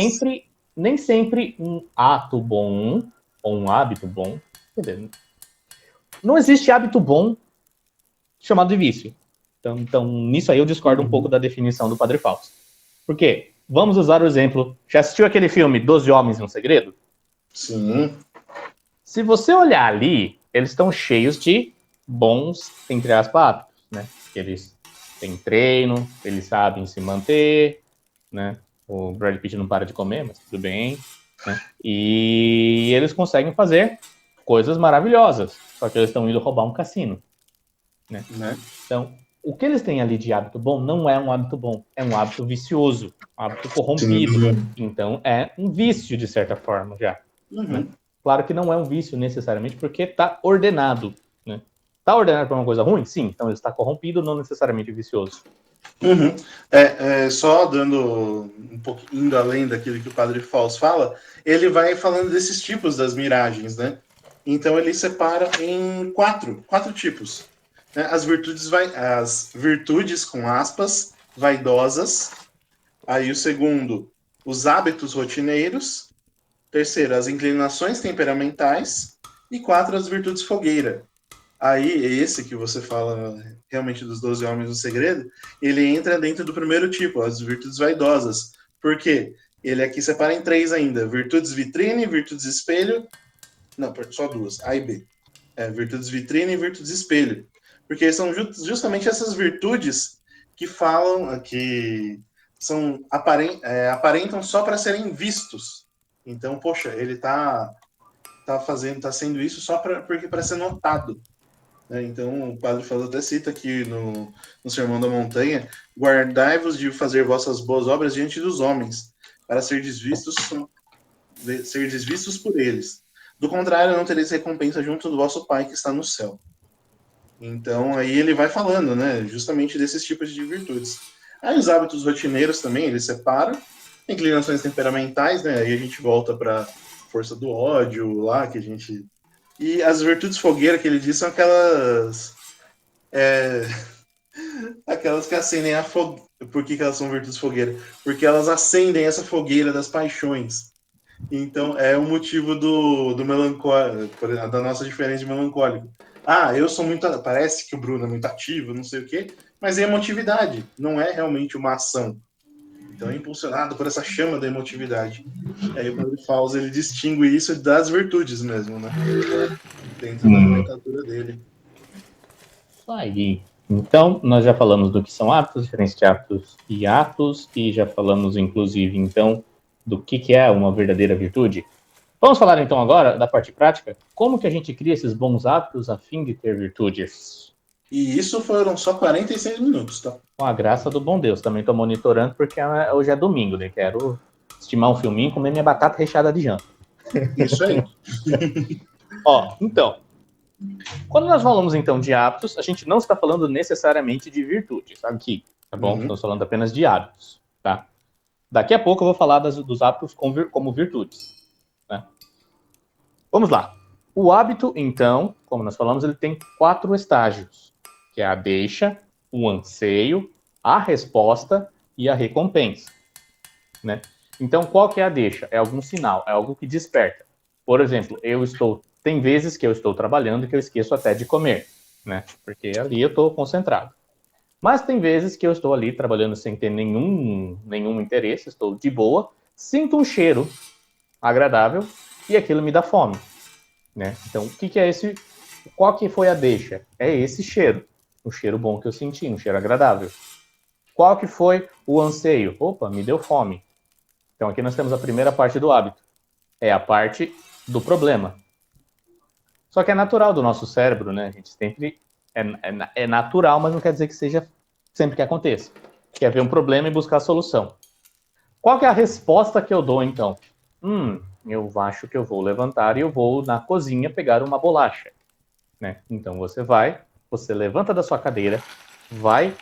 Speaker 2: Nem sempre um ato bom ou um hábito bom. Não existe hábito bom chamado de vício. Então, nisso aí eu discordo um pouco da definição do padre Fausto. Por quê? Vamos usar o exemplo. Já assistiu aquele filme 12 Homens e um Segredo?
Speaker 1: Sim.
Speaker 2: Se você olhar ali, eles estão cheios de bons, entre aspas, hábitos, né? Eles tem treino, eles sabem se manter, né? O Brad Pitt não para de comer, mas tudo bem, né? E eles conseguem fazer coisas maravilhosas, só que eles estão indo roubar um cassino, né? Então, o que eles têm ali de hábito bom não é um hábito bom, é um hábito vicioso, um hábito corrompido.
Speaker 1: Sim.
Speaker 2: Então, é um vício, de certa forma, já. Né? Claro que não é um vício necessariamente, porque está ordenado. Né? Está ordenado para uma coisa ruim? Sim. Então, ele está corrompido, não necessariamente vicioso.
Speaker 1: Só dando um pouquinho indo além daquilo que o Padre Fausto fala, ele vai falando desses tipos das miragens, né? Então ele separa em quatro tipos. Né? As virtudes com aspas, vaidosas. Aí o segundo, os hábitos rotineiros. Terceiro, as inclinações temperamentais. E 4, as virtudes fogueira. Aí, esse que você fala realmente dos 12 homens do segredo, ele entra dentro do primeiro tipo, as virtudes vaidosas. Por quê? Ele aqui separa em 3 ainda: virtudes vitrine, virtudes espelho. Não, só 2, A e B. Virtudes vitrine e virtudes espelho. Porque são justamente essas virtudes que falam, que são aparentam só para serem vistos. Então, poxa, ele tá sendo isso só para ser notado. Então, o Padre Fausto até cita aqui no Sermão da Montanha: guardai-vos de fazer vossas boas obras diante dos homens, para ser desvistos por eles. Do contrário, não tereis recompensa junto do vosso Pai que está no céu. Então, aí ele vai falando, né, justamente desses tipos de virtudes. Aí os hábitos rotineiros também, ele separa. Inclinações temperamentais, né, aí a gente volta para força do ódio lá, que a gente... E as virtudes fogueira que ele diz são aquelas... aquelas que acendem a fogueira. Por que elas são virtudes fogueira? Porque elas acendem essa fogueira das paixões. Então, é o motivo do melancólico, da nossa diferença de melancólico. Eu sou muito... Parece que o Bruno é muito ativo, não sei o quê, mas é emotividade, não é realmente uma ação. Então, é impulsionado por essa chama da emotividade. Aí o Padre Fausto, ele distingue isso das virtudes mesmo, né? Dentro da nomenclatura dele.
Speaker 2: Isso aí. Então, nós já falamos do que são hábitos, diferença de hábitos e atos, e já falamos, inclusive, então, do que é uma verdadeira virtude. Vamos falar, então, agora da parte prática. Como que a gente cria esses bons hábitos a fim de ter virtudes?
Speaker 1: E isso foram só 46 minutos, tá?
Speaker 2: Com a graça do bom Deus. Também estou monitorando, porque hoje é domingo, né? Quero estimar um filminho e comer minha batata recheada de janta.
Speaker 1: Isso aí.
Speaker 2: Então, quando nós falamos, então, de hábitos, a gente não está falando necessariamente de virtudes aqui, tá bom? Estamos falando apenas de hábitos, tá? Daqui a pouco eu vou falar dos hábitos como virtudes, né? Vamos lá. O hábito, então, como nós falamos, ele tem 4 estágios, que é a deixa, o anseio, a resposta e a recompensa, né? Então, qual que é a deixa? É algum sinal, é algo que desperta. Por exemplo, tem vezes que eu estou trabalhando e que eu esqueço até de comer, né? Porque ali eu estou concentrado. Mas tem vezes que eu estou ali trabalhando sem ter nenhum interesse, estou de boa, sinto um cheiro agradável e aquilo me dá fome, né? Então, o que é esse? Qual que foi a deixa? É esse cheiro, um cheiro bom que eu senti, um cheiro agradável. Qual que foi o anseio? Opa, me deu fome. Então, aqui nós temos a primeira parte do hábito. É a parte do problema. Só que é natural do nosso cérebro, né? A gente sempre... É natural, mas não quer dizer que seja sempre que aconteça. Quer ver um problema e buscar a solução. Qual que é a resposta que eu dou, então? Eu acho que eu vou levantar e eu vou na cozinha pegar uma bolacha. Né? Então, você levanta da sua cadeira, vai...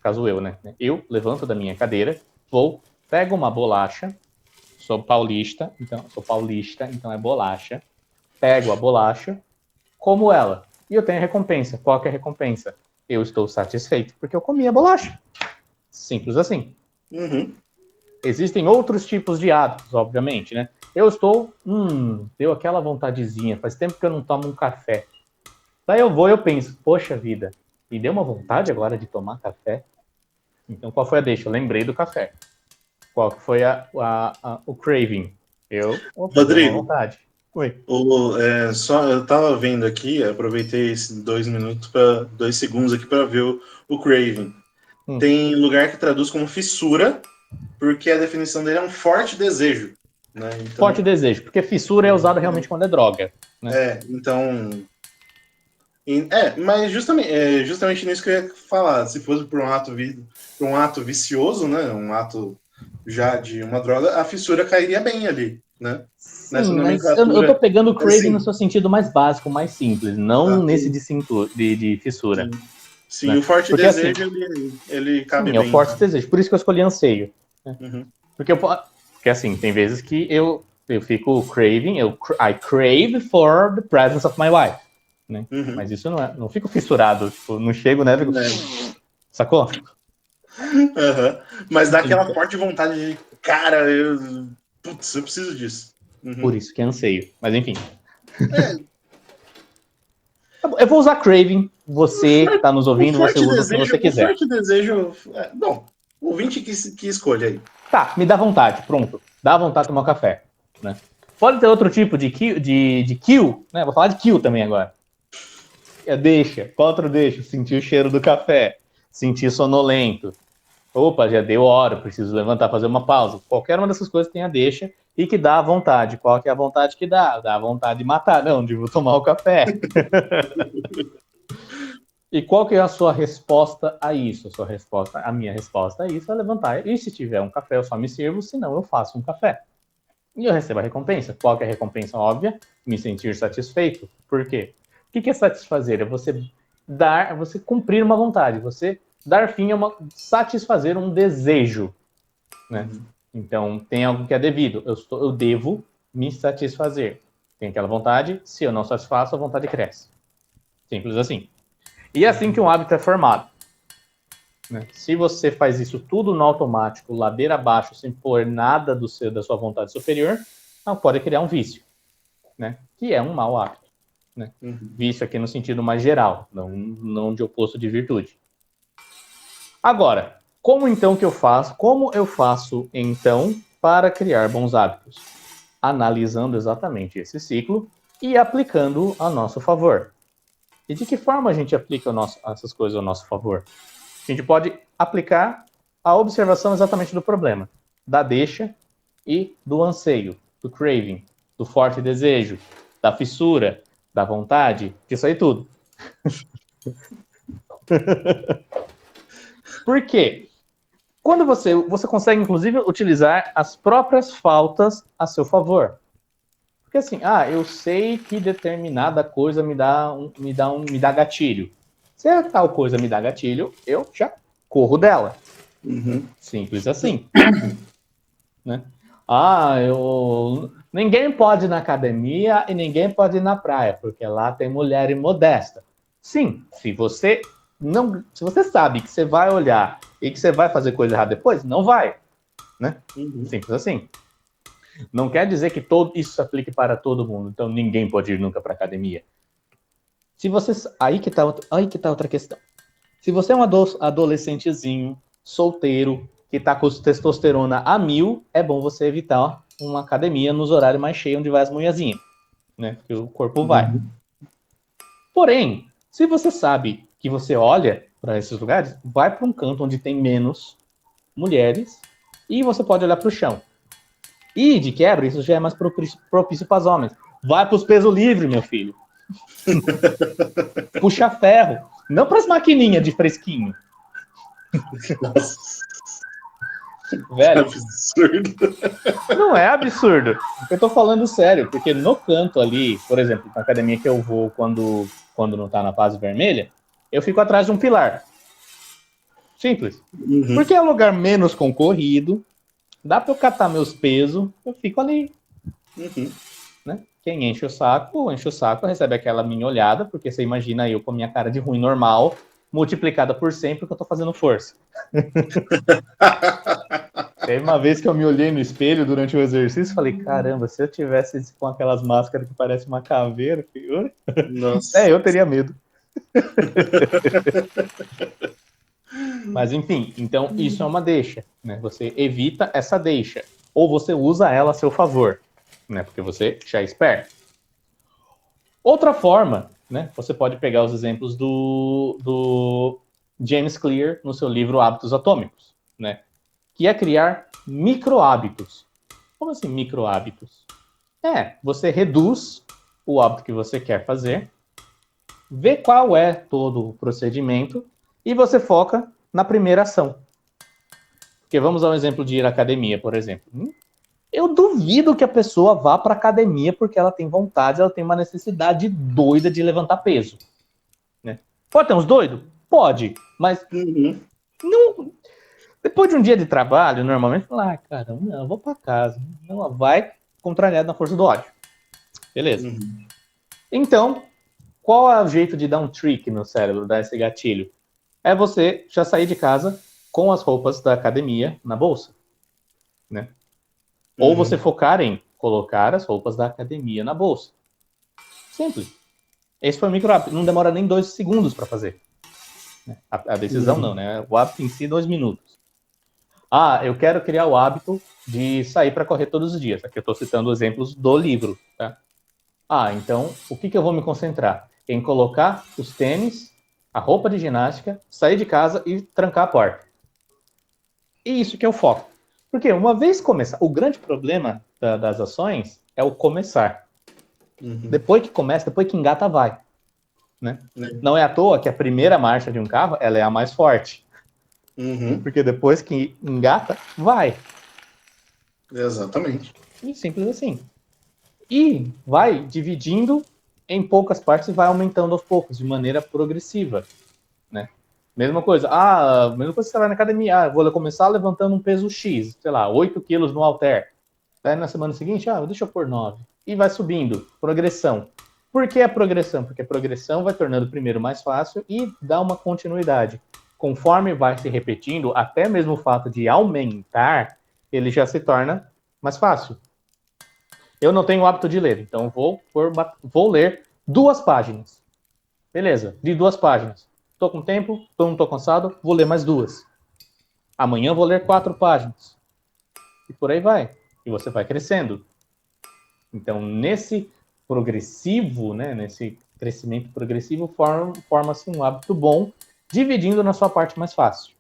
Speaker 2: Caso eu, né? Eu levanto da minha cadeira, pego uma bolacha, sou paulista, então é bolacha. Pego a bolacha, como ela. E eu tenho a recompensa. Qual que é a recompensa? Eu estou satisfeito, porque eu comi a bolacha. Simples assim. Existem outros tipos de hábitos, obviamente, né? Eu estou... deu aquela vontadezinha. Faz tempo que eu não tomo um café. Daí eu penso, poxa vida, me deu uma vontade agora de tomar café? Então, qual foi a deixa? Eu lembrei do café. Qual que foi o craving?
Speaker 1: Rodrigo,
Speaker 2: uma vontade. Oi.
Speaker 1: eu tava vendo aqui, aproveitei esses 2 segundos aqui para ver o craving. Tem lugar que traduz como fissura, porque a definição dele é um forte desejo. Né? Então,
Speaker 2: forte desejo, porque fissura é usado realmente quando é droga. Né?
Speaker 1: Então... mas justamente nisso que eu ia falar. Se fosse por um ato vicioso, né? Um ato já de uma droga, a fissura cairia bem ali, né? Nessa
Speaker 2: Sim, mas
Speaker 1: nomenclatura.
Speaker 2: eu tô pegando o craving
Speaker 1: Assim,
Speaker 2: no seu sentido mais básico, mais simples, não nesse de fissura.
Speaker 1: Sim,
Speaker 2: Né?
Speaker 1: o forte
Speaker 2: Porque assim,
Speaker 1: desejo, ele cabe
Speaker 2: sim, é o
Speaker 1: bem.
Speaker 2: forte desejo, por isso que eu escolhi anseio. Né?
Speaker 1: Uhum.
Speaker 2: Porque assim, tem vezes que eu fico craving, I crave for the presence of my wife. Né?
Speaker 1: Uhum.
Speaker 2: Mas isso não fico fissurado, tipo, não chego, né? Fico, sacou?
Speaker 1: Uhum. Mas dá aquela
Speaker 2: Então,
Speaker 1: forte vontade de, cara, eu preciso disso. Uhum.
Speaker 2: Por isso que é anseio. Mas enfim.
Speaker 1: É.
Speaker 2: Eu vou usar craving, você que está nos ouvindo, você usa o que você
Speaker 1: O
Speaker 2: quiser.
Speaker 1: forte desejo. Bom, o ouvinte que escolhe aí.
Speaker 2: Tá, me dá vontade, pronto. Dá vontade de tomar um café. Né? Pode ter outro tipo de kill, né? Vou falar de kill também agora. Deixa. Qual outro deixa? Sentir o cheiro do café. Sentir sonolento. Opa, já deu hora, preciso levantar, fazer uma pausa. Qualquer uma dessas coisas tem a deixa e que dá a vontade. Qual que é a vontade que dá? Dá a vontade de matar, não, de tomar o café. E qual que é a sua resposta a isso? A minha resposta a isso é levantar. E se tiver um café, eu só me sirvo, senão eu faço um café. E eu recebo a recompensa. Qual que é a recompensa óbvia? Me sentir satisfeito. Por quê? O que é satisfazer? É você cumprir uma vontade, você dar fim a satisfazer um desejo. Né? Então, tem algo que é devido. Eu devo me satisfazer. Tem aquela vontade, se eu não satisfaço, a vontade cresce. Simples assim. E é assim que um hábito é formado. Né? Se você faz isso tudo no automático, ladeira abaixo, sem pôr nada da sua vontade superior, pode criar um vício, né? Que é um mau hábito. Né? Vício aqui no sentido mais geral, não de oposto de virtude. Agora, como eu faço então para criar bons hábitos? Analisando exatamente esse ciclo e aplicando a nosso favor. E de que forma a gente aplica essas coisas ao nosso favor? A gente pode aplicar a observação exatamente do problema, da deixa e do anseio, do craving, do forte desejo, da fissura, da vontade, disso aí tudo. Por quê? Quando você consegue, inclusive, utilizar as próprias faltas a seu favor. Porque assim, eu sei que determinada coisa me dá gatilho. Se a tal coisa me dá gatilho, eu já corro dela. Simples assim. Né? Ninguém pode ir na academia e ninguém pode ir na praia, porque lá tem mulher imodesta. Sim, se você sabe que você vai olhar e que você vai fazer coisa errada depois, não vai. Né? Simples assim. Não quer dizer que isso se aplique para todo mundo, então ninguém pode ir nunca para academia. Aí que tá outra questão. Se você é um adolescentezinho, solteiro, que tá com testosterona a 1000, é bom você evitar uma academia nos horários mais cheios onde vai as mulherzinhas, né? Que o corpo vai. Porém, se você sabe que você olha para esses lugares, vai para um canto onde tem menos mulheres e você pode olhar para o chão. E, de quebra, isso já é mais propício para os homens. Vai para os pesos livres, meu filho. Puxa ferro. Não para as maquininhas de fresquinho.
Speaker 1: Nossa.
Speaker 2: Velho.
Speaker 1: Absurdo.
Speaker 2: Não é absurdo. Eu tô falando sério, porque no canto ali, por exemplo, na academia que eu vou quando não tá na fase vermelha, eu fico atrás de um pilar. Simples. Porque é um lugar menos concorrido, dá pra eu catar meus pesos, eu fico ali. Né? Quem enche o saco, recebe aquela minha olhada, porque você imagina eu com a minha cara de ruim normal, multiplicada por 100 porque eu tô fazendo força. Teve uma vez que eu me olhei no espelho durante o exercício e falei, caramba, se eu tivesse com aquelas máscaras que parecem uma caveira,
Speaker 1: Nossa.
Speaker 2: eu teria medo. Mas enfim, então isso é uma deixa, né? Você evita essa deixa, ou você usa ela a seu favor, né? Porque você já é esperto. Outra forma, né? Você pode pegar os exemplos do James Clear no seu livro Hábitos Atômicos, né? Que é criar micro-hábitos. Como assim micro-hábitos? Você reduz o hábito que você quer fazer, vê qual é todo o procedimento e você foca na primeira ação. Porque vamos ao exemplo de ir à academia, por exemplo. Eu duvido que a pessoa vá para a academia porque ela tem vontade, ela tem uma necessidade doida de levantar peso. Né? Pode ter uns doidos? Pode, mas não. Depois de um dia de trabalho, normalmente, fala, caramba, não, eu vou para casa. Ela vai contrariada na força do ódio. Beleza. Então, qual é o jeito de dar um trick no cérebro, dar esse gatilho? É você já sair de casa com as roupas da academia na bolsa. Né? Ou você focar em colocar as roupas da academia na bolsa. Simples. Esse foi o micro hábito. Não demora nem 2 segundos para fazer. A decisão não, né? O hábito em si, 2 minutos. Eu quero criar o hábito de sair para correr todos os dias. Aqui eu estou citando exemplos do livro. Tá? Então, o que eu vou me concentrar? Em colocar os tênis, a roupa de ginástica, sair de casa e trancar a porta. E isso que é o foco. Porque uma vez começar, o grande problema das ações é o começar. Depois que começa, depois que engata, vai. Né? Não é à toa que a primeira marcha de um carro ela é a mais forte. Porque depois que engata, vai.
Speaker 1: Exatamente.
Speaker 2: E simples assim. E vai dividindo em poucas partes e vai aumentando aos poucos, de maneira progressiva. Né? Mesma coisa. Mesma coisa que você vai na academia. Vou começar levantando um peso X, sei lá, 8 quilos no halter. Daí na semana seguinte, deixa eu pôr 9. E vai subindo. Progressão. Por que a progressão? Porque a progressão vai tornando primeiro mais fácil e dá uma continuidade. Conforme vai se repetindo, até mesmo o fato de aumentar, ele já se torna mais fácil. Eu não tenho o hábito de ler, então vou ler 2 páginas. Beleza, li 2 páginas. Estou com tempo, não estou cansado, vou ler mais 2. Amanhã vou ler 4 páginas. E por aí vai. E você vai crescendo. Então, nesse progressivo, né, nesse crescimento progressivo, forma-se um hábito bom, dividindo na sua parte mais fácil.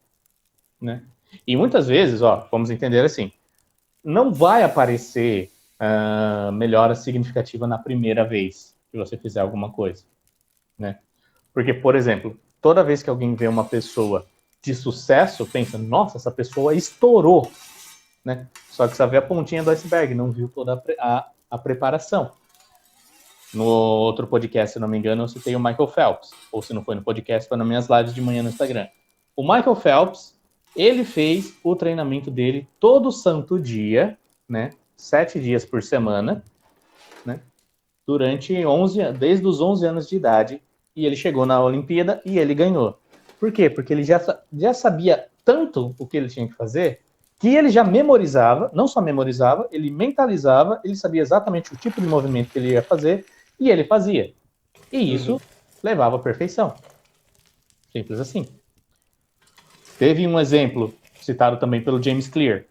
Speaker 2: Né? E muitas vezes, vamos entender assim, não vai aparecer melhora significativa na primeira vez que você fizer alguma coisa. Né? Porque, por exemplo, toda vez que alguém vê uma pessoa de sucesso, pensa, nossa, essa pessoa estourou. Né? Só que você vê a pontinha do iceberg, não viu toda a preparação. No outro podcast, se não me engano, eu citei o Michael Phelps. Ou se não foi no podcast, foi nas minhas lives de manhã no Instagram. O Michael Phelps, ele fez o treinamento dele todo santo dia, né? 7 dias por semana, né? Desde os 11 anos de idade. E ele chegou na Olimpíada e ele ganhou. Por quê? Porque ele já sabia tanto o que ele tinha que fazer que ele já memorizava, não só memorizava, ele mentalizava, ele sabia exatamente o tipo de movimento que ele ia fazer e ele fazia. E isso levava à perfeição. Simples assim. Teve um exemplo, citado também pelo James Clear,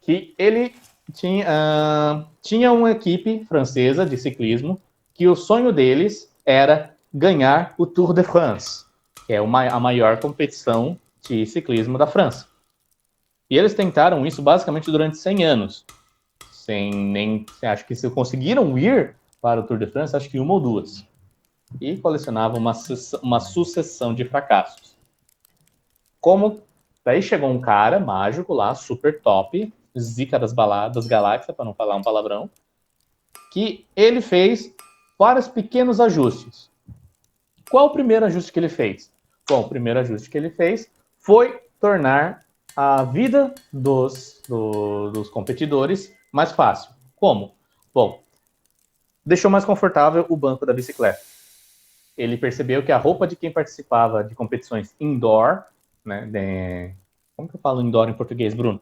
Speaker 2: que ele tinha uma equipe francesa de ciclismo que o sonho deles era ganhar o Tour de France, que é a maior competição de ciclismo da França. E eles tentaram isso basicamente durante 100 anos. Acho que se conseguiram ir para o Tour de France, acho que 1 ou 2. E colecionavam uma sucessão de fracassos. Daí chegou um cara mágico lá, super top, zica das galáxias, para não falar um palavrão, que ele fez vários pequenos ajustes. Qual o primeiro ajuste que ele fez? Bom, o primeiro ajuste que ele fez foi tornar a vida dos competidores mais fácil. Como? Bom, deixou mais confortável o banco da bicicleta. Ele percebeu que a roupa de quem participava de competições indoor, né, como que eu falo indoor em português, Bruno?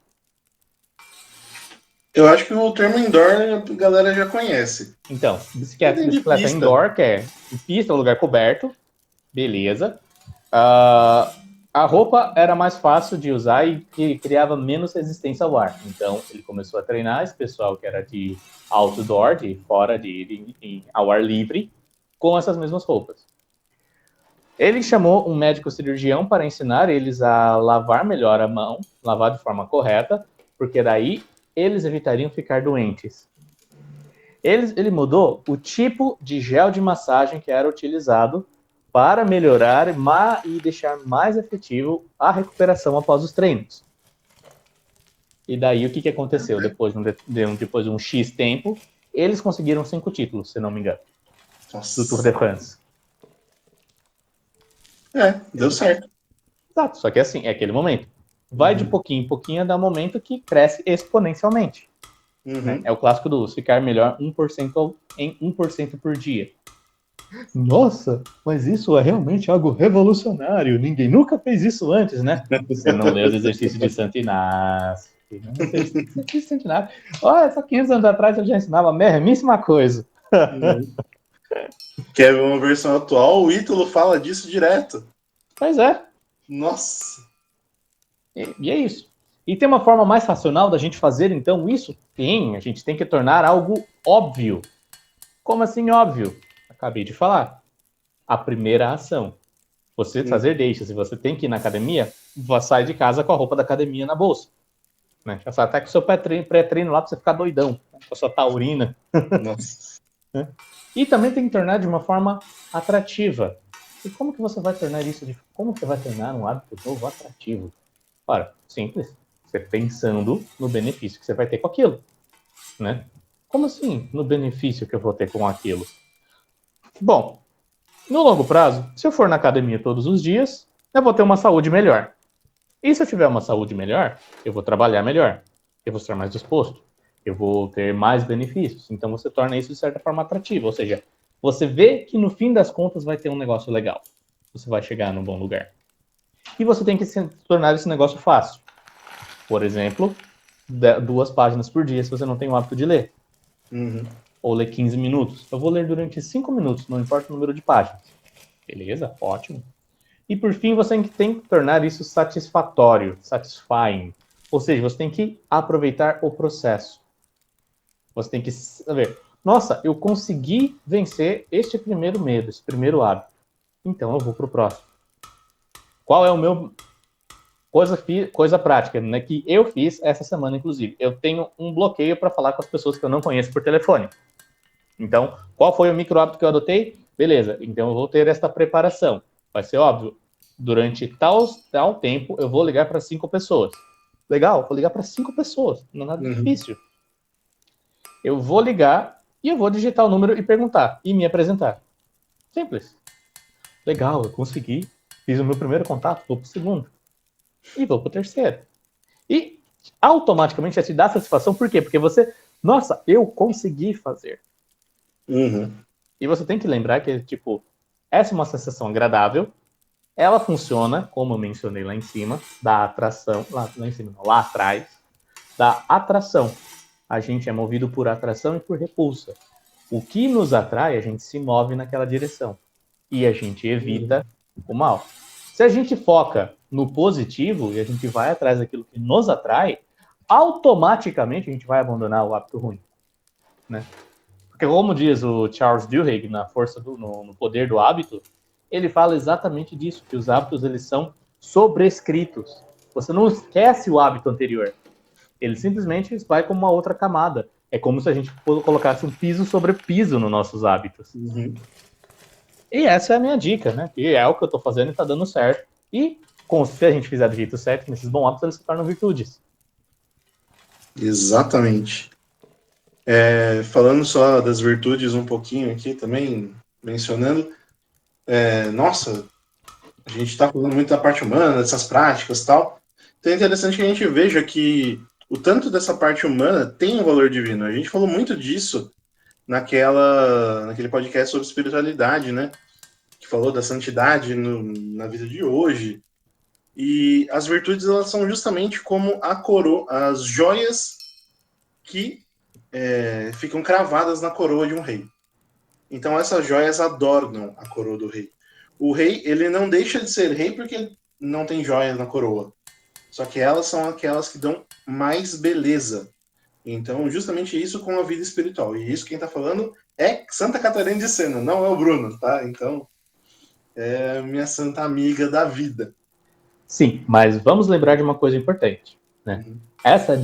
Speaker 1: Eu acho que o termo indoor a galera já conhece.
Speaker 2: Então, bicicleta indoor, que é em pista, lugar coberto, beleza. A roupa era mais fácil de usar e criava menos resistência ao ar. Então, ele começou a treinar esse pessoal que era de outdoor, de fora, ao ar livre, com essas mesmas roupas. Ele chamou um médico cirurgião para ensinar eles a lavar melhor a mão, lavar de forma correta, porque daí eles evitariam ficar doentes. Ele mudou o tipo de gel de massagem que era utilizado para melhorar e deixar mais efetivo a recuperação após os treinos. E daí o que aconteceu? Depois de um X tempo, eles conseguiram 5 títulos, se não me engano,
Speaker 1: Nossa.
Speaker 2: do Tour de France.
Speaker 1: Deu certo.
Speaker 2: Exato, só que assim, é aquele momento. Vai de pouquinho em pouquinho, dá um momento que cresce exponencialmente. Né? É o clássico do ficar melhor 1% em 1% por dia. Nossa, mas isso é realmente algo revolucionário. Ninguém nunca fez isso antes, né? Você não leu os exercícios de Santo Inácio. Olha, só 500 anos atrás eu já ensinava a mesmíssima coisa.
Speaker 1: Quer ver uma versão atual? O Ítalo fala disso direto.
Speaker 2: Pois é.
Speaker 1: Nossa.
Speaker 2: E é isso. E tem uma forma mais racional da gente fazer, então, isso? Tem. A gente tem que tornar algo óbvio. Como assim óbvio? Acabei de falar. A primeira ação. Você fazer deixas. Se você tem que ir na academia, sai de casa com a roupa da academia na bolsa. Né? Já sai até com o seu pré-treino lá pra você ficar doidão. Com a sua taurina.
Speaker 1: Nossa.
Speaker 2: E também tem que tornar de uma forma atrativa. E como que você vai tornar isso? Como você vai tornar um hábito novo atrativo? Ora, simples. Você pensando no benefício que você vai ter com aquilo. Né? Como assim, no benefício que eu vou ter com aquilo? Bom, no longo prazo, se eu for na academia todos os dias, eu vou ter uma saúde melhor. E se eu tiver uma saúde melhor, eu vou trabalhar melhor. Eu vou estar mais disposto. Eu vou ter mais benefícios. Então você torna isso de certa forma atrativo. Ou seja, você vê que no fim das contas vai ter um negócio legal. Você vai chegar num bom lugar. E você tem que tornar esse negócio fácil. Por exemplo, 2 páginas por dia se você não tem o hábito de ler. Ou ler 15 minutos. Eu vou ler durante 5 minutos, não importa o número de páginas. Beleza? Ótimo. E por fim, você tem que tornar isso satisfatório, satisfying. Ou seja, você tem que aproveitar o processo. Você tem que saber, nossa, eu consegui vencer este primeiro medo, esse primeiro hábito. Então eu vou pro próximo. Qual é o meu coisa prática, né, que eu fiz essa semana, inclusive? Eu tenho um bloqueio para falar com as pessoas que eu não conheço por telefone. Então, qual foi o micro hábito que eu adotei? Beleza, então eu vou ter esta preparação. Vai ser óbvio, durante tal tempo eu vou ligar para 5 pessoas. Legal, vou ligar para 5 pessoas, não é nada difícil. Eu vou ligar e eu vou digitar o número e perguntar, e me apresentar. Simples. Legal, eu consegui. Fiz o meu primeiro contato, vou pro segundo. E vou pro terceiro. E automaticamente já te dá satisfação, por quê? Porque você, nossa, eu consegui fazer. E você tem que lembrar que, tipo, essa é uma sensação agradável, ela funciona, como eu mencionei lá em cima, da atração, lá em cima, não, lá atrás, da atração. A gente é movido por atração e por repulsa. O que nos atrai, a gente se move naquela direção. E a gente evita o mal. Se a gente foca no positivo e a gente vai atrás daquilo que nos atrai, automaticamente a gente vai abandonar o hábito ruim. Né? Porque como diz o Charles Duhigg na força no poder do hábito, ele fala exatamente disso, que os hábitos eles são sobrescritos. Você não esquece o hábito anterior. Ele simplesmente vai como uma outra camada. É como se a gente colocasse um piso sobre piso nos nossos hábitos. E essa é a minha dica, né? E é o que eu tô fazendo e tá dando certo. E se a gente fizer do jeito certo, nesses bons hábitos, eles se tornam virtudes.
Speaker 1: Exatamente. Falando só das virtudes um pouquinho aqui também, mencionando, nossa, a gente está falando muito da parte humana, dessas práticas e tal. Então é interessante que a gente veja que o tanto dessa parte humana tem um valor divino. A gente falou muito disso naquele podcast sobre espiritualidade, né? Que falou da santidade na vida de hoje. E as virtudes, elas são justamente como as joias que ficam cravadas na coroa de um rei. Então essas joias adornam a coroa do rei. O rei, ele não deixa de ser rei porque não tem joias na coroa. Só que elas são aquelas que dão mais beleza. Então, justamente isso com a vida espiritual. E isso quem está falando é Santa Catarina de Sena, não é o Bruno, tá? Então, é minha santa amiga da vida.
Speaker 2: Sim, mas vamos lembrar de uma coisa importante, né? Essa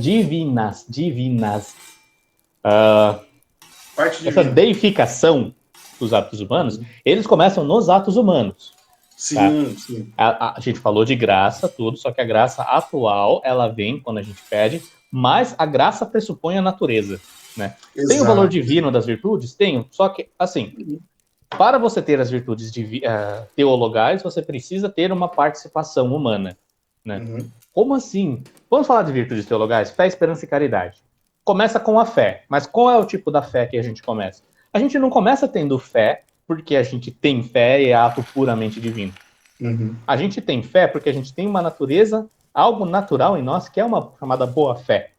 Speaker 1: Parte
Speaker 2: essa
Speaker 1: divina.
Speaker 2: deificação dos atos humanos, eles começam nos atos humanos. Tá?
Speaker 1: Sim, sim.
Speaker 2: A gente falou de graça, tudo, só que a graça atual, ela vem quando a gente pede, mas a graça pressupõe a natureza, né? Tem o valor
Speaker 1: Exato.
Speaker 2: divino das virtudes? Tenho, só que, assim, para você ter as virtudes teologais, você precisa ter uma participação humana, né? Como assim? Vamos falar de virtudes teologais? Fé, esperança e caridade. Começa com a fé, mas qual é o tipo da fé que a gente começa? A gente não começa tendo fé porque a gente tem fé e é ato puramente divino. A gente tem fé porque a gente tem uma natureza, algo natural em nós, que é uma chamada boa fé.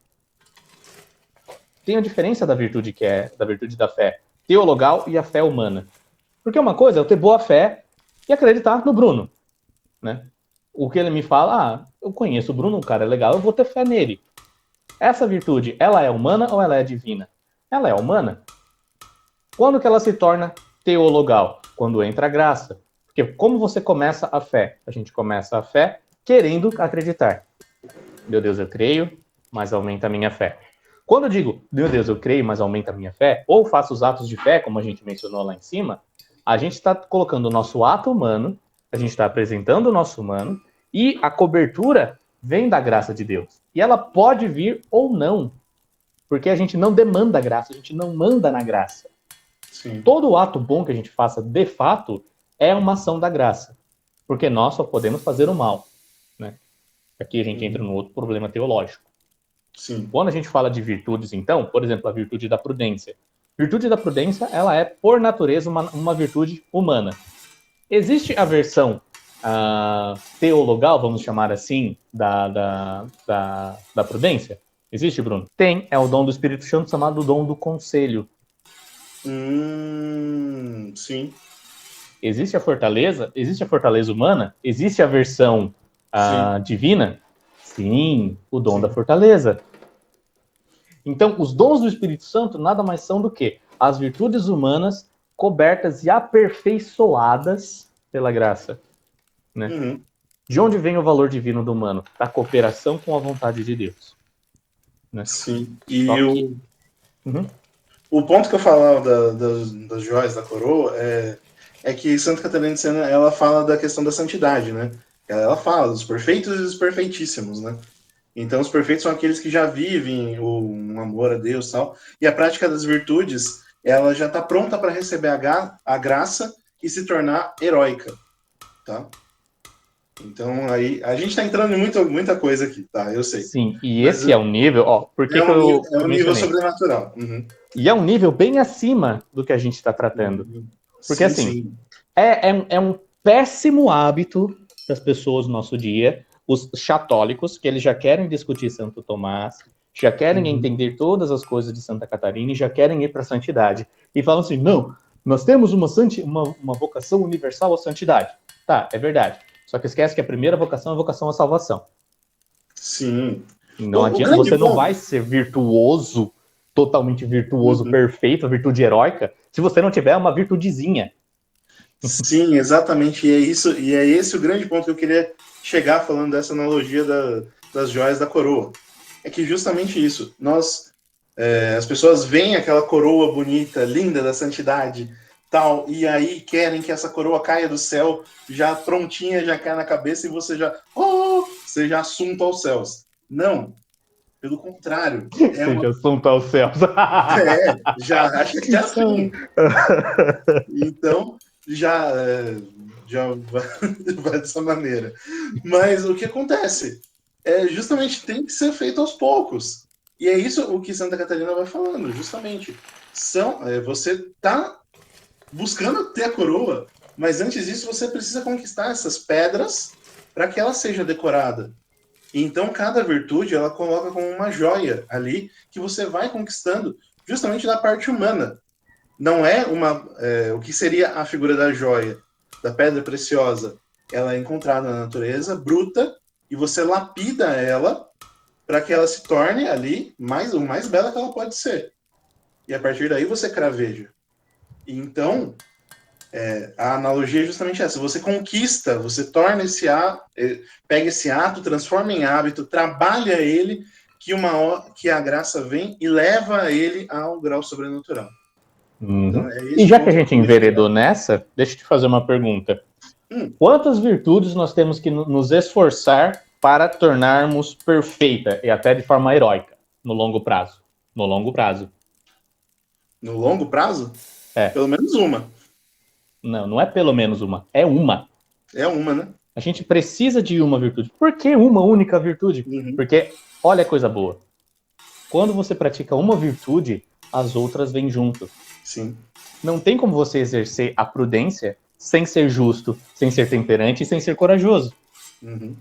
Speaker 2: Tem a diferença da virtude da virtude da fé teologal e a fé humana. Porque uma coisa é eu ter boa fé e acreditar no Bruno, né? O que ele me fala, eu conheço o Bruno, um cara é legal, eu vou ter fé nele. Essa virtude, ela é humana ou ela é divina? Ela é humana. Quando que ela se torna teologal? Quando entra a graça. Porque como você começa a fé? A gente começa a fé querendo acreditar. Meu Deus, eu creio, mas aumenta a minha fé. Quando eu digo, meu Deus, eu creio, mas aumenta a minha fé, ou faço os atos de fé, como a gente mencionou lá em cima, a gente está colocando o nosso ato humano, a gente está apresentando o nosso humano, e a cobertura vem da graça de Deus. E ela pode vir ou não, porque a gente não demanda graça, a gente não manda na graça.
Speaker 1: Sim.
Speaker 2: Todo ato bom que a gente faça, de fato, é uma ação da graça, porque nós só podemos fazer o mal, né? Aqui a gente entra no outro problema teológico.
Speaker 1: Sim.
Speaker 2: Quando a gente fala de virtudes, então, por exemplo, a virtude da prudência. Virtude da prudência, ela é, por natureza, uma virtude humana. Existe a versão teologal, vamos chamar assim, da prudência? Existe, Bruno? Tem, é o dom do Espírito Santo chamado dom do conselho.
Speaker 1: Sim.
Speaker 2: Existe a fortaleza humana? Existe a versão divina? Sim, o dom da fortaleza. Então, os dons do Espírito Santo nada mais são do que as virtudes humanas cobertas e aperfeiçoadas pela graça. Né? De onde vem o valor divino do humano? Da cooperação com a vontade de Deus. Né?
Speaker 1: Sim. E
Speaker 2: o
Speaker 1: ponto que eu falava das joias da coroa é que Santa Catarina de Sena, ela fala da questão da santidade, né? Ela fala dos perfeitos e dos perfeitíssimos, né? Então, os perfeitos são aqueles que já vivem um amor a Deus e tal. E a prática das virtudes, ela já está pronta para receber a graça e se tornar heróica, tá? Então, aí, a gente está entrando em muita coisa aqui, tá? Eu sei.
Speaker 2: Sim, e
Speaker 1: Mas
Speaker 2: esse é um nível, por que,
Speaker 1: é
Speaker 2: que eu
Speaker 1: um nível
Speaker 2: mencionei?
Speaker 1: sobrenatural.
Speaker 2: E é um nível bem acima do que a gente está tratando. Porque, assim, é um péssimo hábito das pessoas no nosso dia, os católicos, que eles já querem discutir Santo Tomás, já querem entender todas as coisas de Santa Catarina e já querem ir para a santidade. E falam assim, não, nós temos uma vocação universal à santidade. Tá, é verdade. Só que esquece que a primeira vocação é a vocação à salvação.
Speaker 1: Sim.
Speaker 2: Não adianta, você não vai ser virtuoso, totalmente virtuoso, perfeito, virtude heróica, se você não tiver uma virtudezinha.
Speaker 1: Sim, exatamente. E é esse o grande ponto que eu queria chegar falando dessa analogia das joias da coroa. É que justamente isso. As pessoas veem aquela coroa bonita, linda da santidade, tal, e aí querem que essa coroa caia do céu, já prontinha, já cai na cabeça e você já assunto aos céus. Não. Pelo contrário.
Speaker 2: Seja assunto aos céus.
Speaker 1: Já acha que é assim. Então, já vai dessa maneira. Mas o que acontece? Justamente tem que ser feito aos poucos. E é isso o que Santa Catarina vai falando, justamente. Você está buscando ter a coroa, mas antes disso você precisa conquistar essas pedras para que ela seja decorada. Então, cada virtude ela coloca como uma joia ali que você vai conquistando justamente da parte humana. Não é o que seria a figura da joia, da pedra preciosa. Ela é encontrada na natureza, bruta, e você lapida ela para que ela se torne ali o mais bela que ela pode ser. E a partir daí você craveja. Então, A analogia é justamente essa. Você conquista, você torna esse ato, pega esse ato, transforma em hábito, trabalha ele, que a graça vem e leva ele ao grau sobrenatural.
Speaker 2: Uhum.
Speaker 1: Então, é
Speaker 2: E
Speaker 1: esse o
Speaker 2: já que a
Speaker 1: ponto
Speaker 2: gente
Speaker 1: que eu queria chegar.
Speaker 2: enveredou nessa, deixa eu te fazer uma pergunta. Quantas virtudes nós temos que nos esforçar para tornarmos perfeita e até de forma heróica no longo prazo? No longo prazo.
Speaker 1: No longo prazo,
Speaker 2: É.
Speaker 1: pelo menos uma.
Speaker 2: Não, não é pelo menos uma, é uma.
Speaker 1: É uma, né?
Speaker 2: A gente precisa de uma virtude. Por que uma única virtude?
Speaker 1: Uhum.
Speaker 2: Porque, olha a coisa boa. Quando você pratica uma virtude, as outras vêm junto.
Speaker 1: Sim.
Speaker 2: Não tem como você exercer a prudência sem ser justo, sem ser temperante e sem ser corajoso.
Speaker 1: Uhum.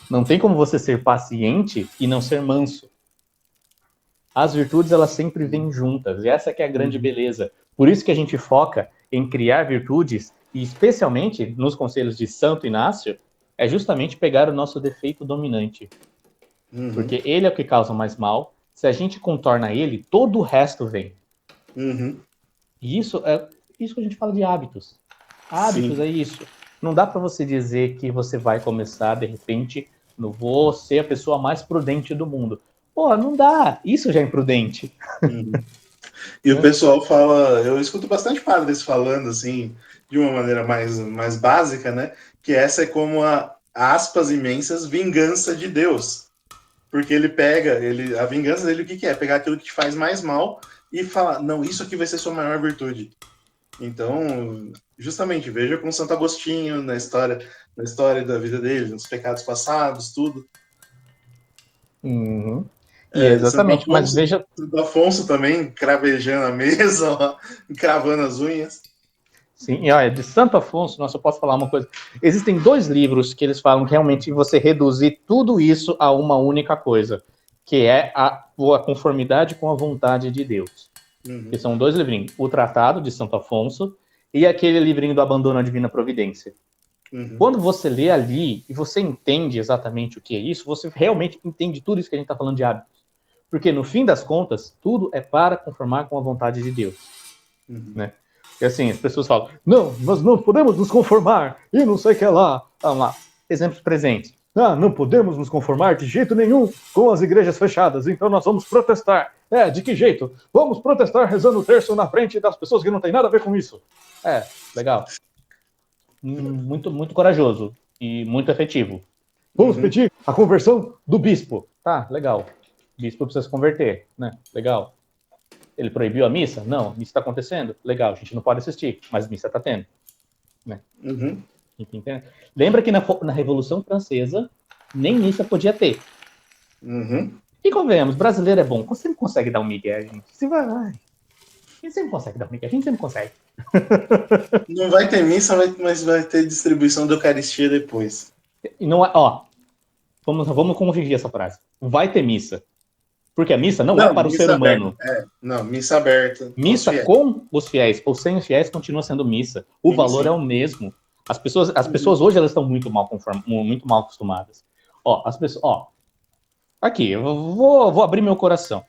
Speaker 2: Não tem como você ser paciente e não ser manso. As virtudes, elas sempre vêm juntas, e essa que é a grande beleza. Por isso que a gente foca em criar virtudes, e especialmente nos conselhos de Santo Inácio, é justamente pegar o nosso defeito dominante.
Speaker 1: Uhum.
Speaker 2: Porque ele é o que causa mais mal. Se a gente contorna ele, todo o resto vem.
Speaker 1: Uhum.
Speaker 2: E isso é isso que a gente fala de hábitos. Hábitos
Speaker 1: Sim.
Speaker 2: é isso. Não dá para você dizer que você vai começar, de repente, não vou ser a pessoa mais prudente do mundo. Pô, não dá. Isso já é imprudente.
Speaker 1: Uhum. E o pessoal fala, eu escuto bastante padres falando assim, de uma maneira mais básica, né? Que essa é como a aspas imensas vingança de Deus. Porque ele pega, a vingança dele, o que é? Pegar aquilo que te faz mais mal e falar, não, isso aqui vai ser sua maior virtude. Então, justamente, veja com Santo Agostinho na história da vida dele, nos pecados passados, tudo.
Speaker 2: Uhum. E
Speaker 1: Santo
Speaker 2: exatamente, mas
Speaker 1: Afonso,
Speaker 2: veja.
Speaker 1: Santo Afonso também cravejando a mesa, ó, cravando as unhas.
Speaker 2: Sim, e olha, de Santo Afonso, nossa, eu posso falar uma coisa. Existem 2 livros que eles falam que realmente você reduzir tudo isso a uma única coisa, que é a conformidade com a vontade de Deus.
Speaker 1: Uhum.
Speaker 2: Que são 2 livrinhos: o Tratado de Santo Afonso e aquele livrinho do Abandono à Divina Providência.
Speaker 1: Uhum.
Speaker 2: Quando você lê ali e você entende exatamente o que é isso, você realmente entende tudo isso que a gente está falando de hábitos. Porque no fim das contas, tudo é para conformar com a vontade de Deus.
Speaker 1: Uhum.
Speaker 2: Né? E assim, as pessoas falam, não, nós não podemos nos conformar, e não sei o que lá. Vamos lá, exemplos presentes. Ah, não podemos nos conformar de jeito nenhum com as igrejas fechadas, então nós vamos protestar. De que jeito? Vamos protestar rezando o terço na frente das pessoas que não tem nada a ver com isso. Legal. Muito, muito corajoso e muito efetivo. Vamos pedir a conversão do bispo. Tá, legal. O bispo precisa se converter, né? Legal. Ele proibiu a missa? Não, a missa está acontecendo. Legal, a gente não pode assistir, mas a missa está tendo. Né?
Speaker 1: Uhum.
Speaker 2: Lembra que na Revolução Francesa nem missa podia ter.
Speaker 1: Uhum.
Speaker 2: E convenhamos, brasileiro é bom. Você sempre consegue dar um migué, gente. Você vai. A gente sempre consegue dar um migué, a gente sempre consegue.
Speaker 1: Não vai ter missa, mas vai ter distribuição da Eucaristia depois.
Speaker 2: E não é, vamos corrigir essa frase. Vai ter missa. Porque a missa não é para o ser humano.
Speaker 1: Não, missa aberta.
Speaker 2: Missa com os fiéis ou sem os fiéis continua sendo missa. O valor é o mesmo. As pessoas hoje elas estão muito mal acostumadas. As pessoas, aqui, eu vou abrir meu coração.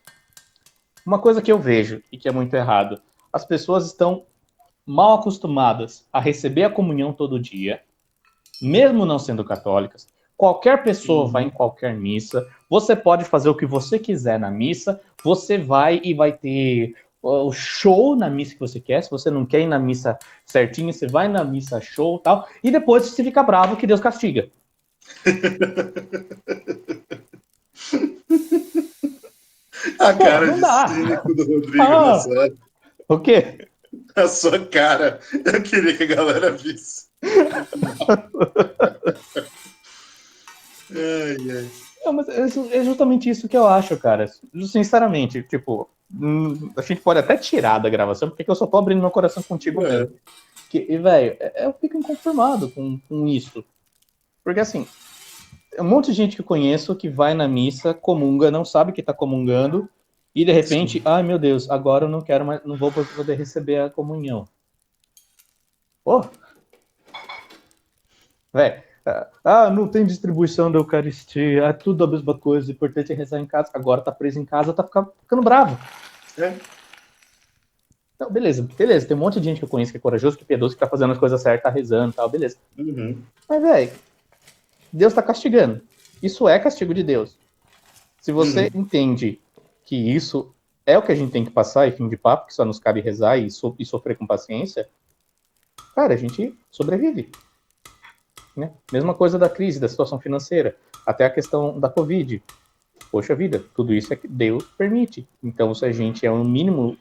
Speaker 2: Uma coisa que eu vejo e que é muito errado, as pessoas estão mal acostumadas a receber a comunhão todo dia, mesmo não sendo católicas. Qualquer pessoa vai em qualquer missa, você pode fazer o que você quiser na missa, você vai e vai ter o show na missa que você quer. Se você não quer ir na missa certinha, você vai na missa show e tal, e depois você fica bravo que Deus castiga.
Speaker 1: A cara
Speaker 2: não
Speaker 1: de
Speaker 2: dá.
Speaker 1: cínico do Rodrigo
Speaker 2: O quê?
Speaker 1: A sua cara. Eu queria que a galera visse. Ai.
Speaker 2: Não, mas é justamente isso que eu acho, cara. Sinceramente, tipo, a gente pode até tirar da gravação, porque eu só tô abrindo meu coração contigo mesmo. E, velho, eu fico inconformado com isso. Porque, assim, um monte de gente que eu conheço que vai na missa, comunga, não sabe que tá comungando, e de repente, ai meu Deus, agora eu não quero mais, não vou poder receber a comunhão. Pô! Velho, não tem distribuição da Eucaristia, é tudo a mesma coisa, o importante é rezar em casa. Agora tá preso em casa, tá ficando bravo. Então, beleza, tem um monte de gente que eu conheço que é corajoso, que é piedoso, que tá fazendo as coisas certas, tá rezando e tal, beleza. Mas, velho, Deus tá castigando. Isso é castigo de Deus. Se você entende que isso é o que a gente tem que passar, e fim de papo, que só nos cabe rezar e sofrer com paciência, cara, a gente sobrevive. Né? Mesma coisa da crise, da situação financeira, até a questão da Covid. Poxa vida, tudo isso é que Deus permite. Então, se a gente é um mínimo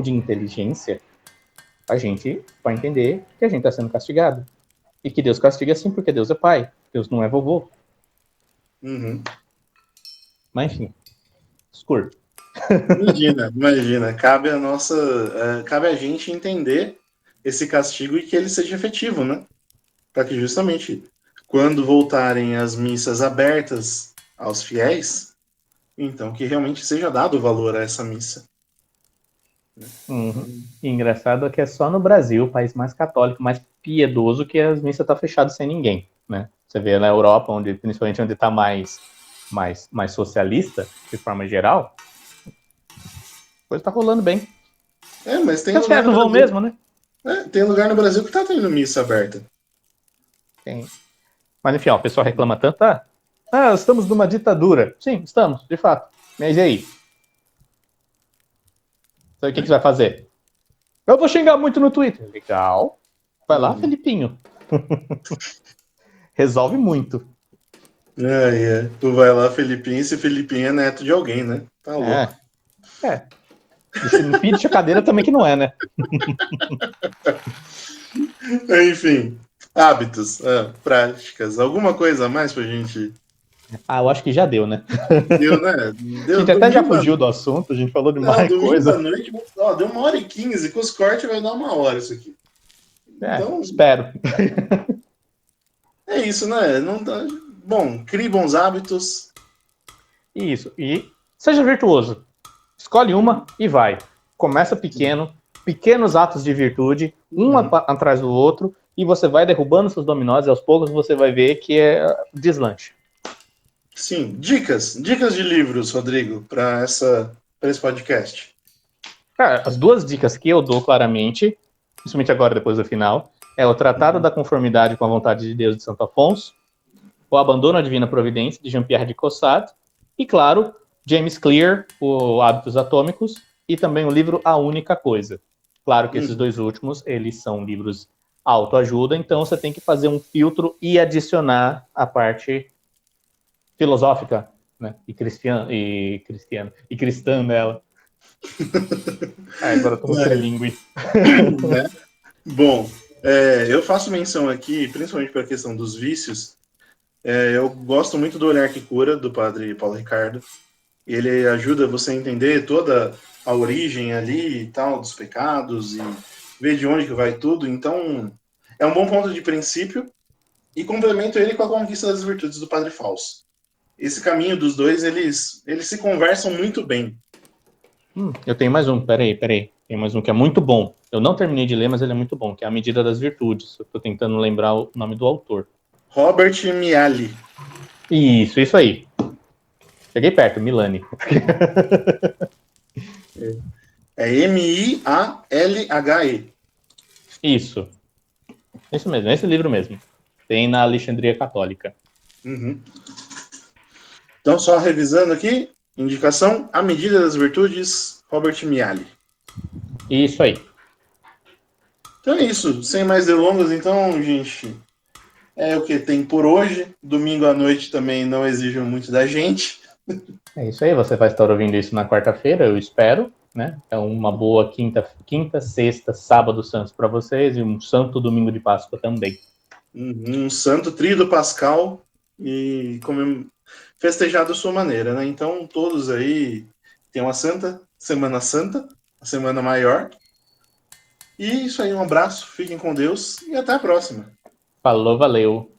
Speaker 2: de inteligência, a gente vai entender que a gente está sendo castigado. E que Deus castiga sim, porque Deus é pai. Deus não é vovô. Mas, enfim, escuro.
Speaker 1: Imagina. Cabe a gente entender esse castigo e que ele seja efetivo, né? Para que justamente quando voltarem as missas abertas aos fiéis, então que realmente seja dado valor a essa missa.
Speaker 2: E engraçado é que é só no Brasil, o país mais católico, mais piedoso, que as missas estão fechadas sem ninguém, né? Você vê na Europa, principalmente onde está mais socialista, de forma geral, a coisa tá rolando bem.
Speaker 1: Mas tem
Speaker 2: Os caras não vão mesmo, né?
Speaker 1: Tem lugar no Brasil que tá tendo missa aberta.
Speaker 2: Tem. Mas enfim, ó, o pessoal reclama tanto, estamos numa ditadura. Sim, estamos, de fato. Mas e aí? Então, o que você vai fazer? Eu vou xingar muito no Twitter. Legal. Vai lá, Felipinho. Resolve muito.
Speaker 1: Tu vai lá, Felipinho, e se Felipinho é neto de alguém, né? Tá louco.
Speaker 2: E se não pide a cadeira também que não é, né?
Speaker 1: Enfim, hábitos, práticas. Alguma coisa a mais pra gente...
Speaker 2: Eu acho que já deu, né?
Speaker 1: Deu, né?
Speaker 2: A gente até já fugiu do assunto, a gente falou de mais coisa.
Speaker 1: Domingo à noite, deu 1h15, com os cortes vai dar 1 hora isso aqui.
Speaker 2: Então, espero.
Speaker 1: É isso, né? Bom, crie bons hábitos.
Speaker 2: Isso. E seja virtuoso. Escolhe uma e vai. Começa pequeno, pequenos atos de virtude, um atrás do outro, e você vai derrubando seus dominós e aos poucos você vai ver que é deslanche.
Speaker 1: Sim. Dicas de livros, Rodrigo, para esse podcast.
Speaker 2: Cara, as duas dicas que eu dou claramente, principalmente agora depois do final, é o Tratado da Conformidade com a Vontade de Deus de Santo Afonso, o Abandono à Divina Providência de Jean-Pierre de Caussade, e claro, James Clear, o Hábitos Atômicos, e também o livro A Única Coisa. Claro que esses dois últimos, eles são livros autoajuda, então você tem que fazer um filtro e adicionar a parte filosófica, né? E cristã nela. Agora eu tô no trilingue.
Speaker 1: Bom, eu faço menção aqui, principalmente para a questão dos vícios. Eu gosto muito do Olhar que Cura, do padre Paulo Ricardo. Ele ajuda você a entender toda a origem ali e tal, dos pecados, e ver de onde que vai tudo. Então, é um bom ponto de princípio, e complemento ele com a Conquista das Virtudes do Padre Fausto. Esse caminho dos dois, eles se conversam muito bem.
Speaker 2: Eu tenho mais um, peraí. Tem mais um que é muito bom. Eu não terminei de ler, mas ele é muito bom, que é A Medida das Virtudes. Eu tô tentando lembrar o nome do autor.
Speaker 1: Robert Miali.
Speaker 2: Isso aí. Cheguei perto, Milani.
Speaker 1: É M-I-A-L-H-E.
Speaker 2: Isso mesmo, esse livro mesmo. Tem na Alexandria Católica.
Speaker 1: Então, só revisando aqui, indicação, A Medida das Virtudes, Robert Miali.
Speaker 2: Isso aí.
Speaker 1: Então é isso, sem mais delongas, então, gente, é o que tem por hoje. Domingo à noite também não exige muito da gente.
Speaker 2: É isso aí, você vai estar ouvindo isso na quarta-feira, eu espero, né? É uma boa quinta, sexta, sábado santos para vocês e um santo domingo de Páscoa também.
Speaker 1: Um santo tríduo pascal e festejar da sua maneira, né? Então, todos aí tem uma Semana Santa, a Semana Maior. E isso aí, um abraço, fiquem com Deus e até a próxima.
Speaker 2: Falou, valeu.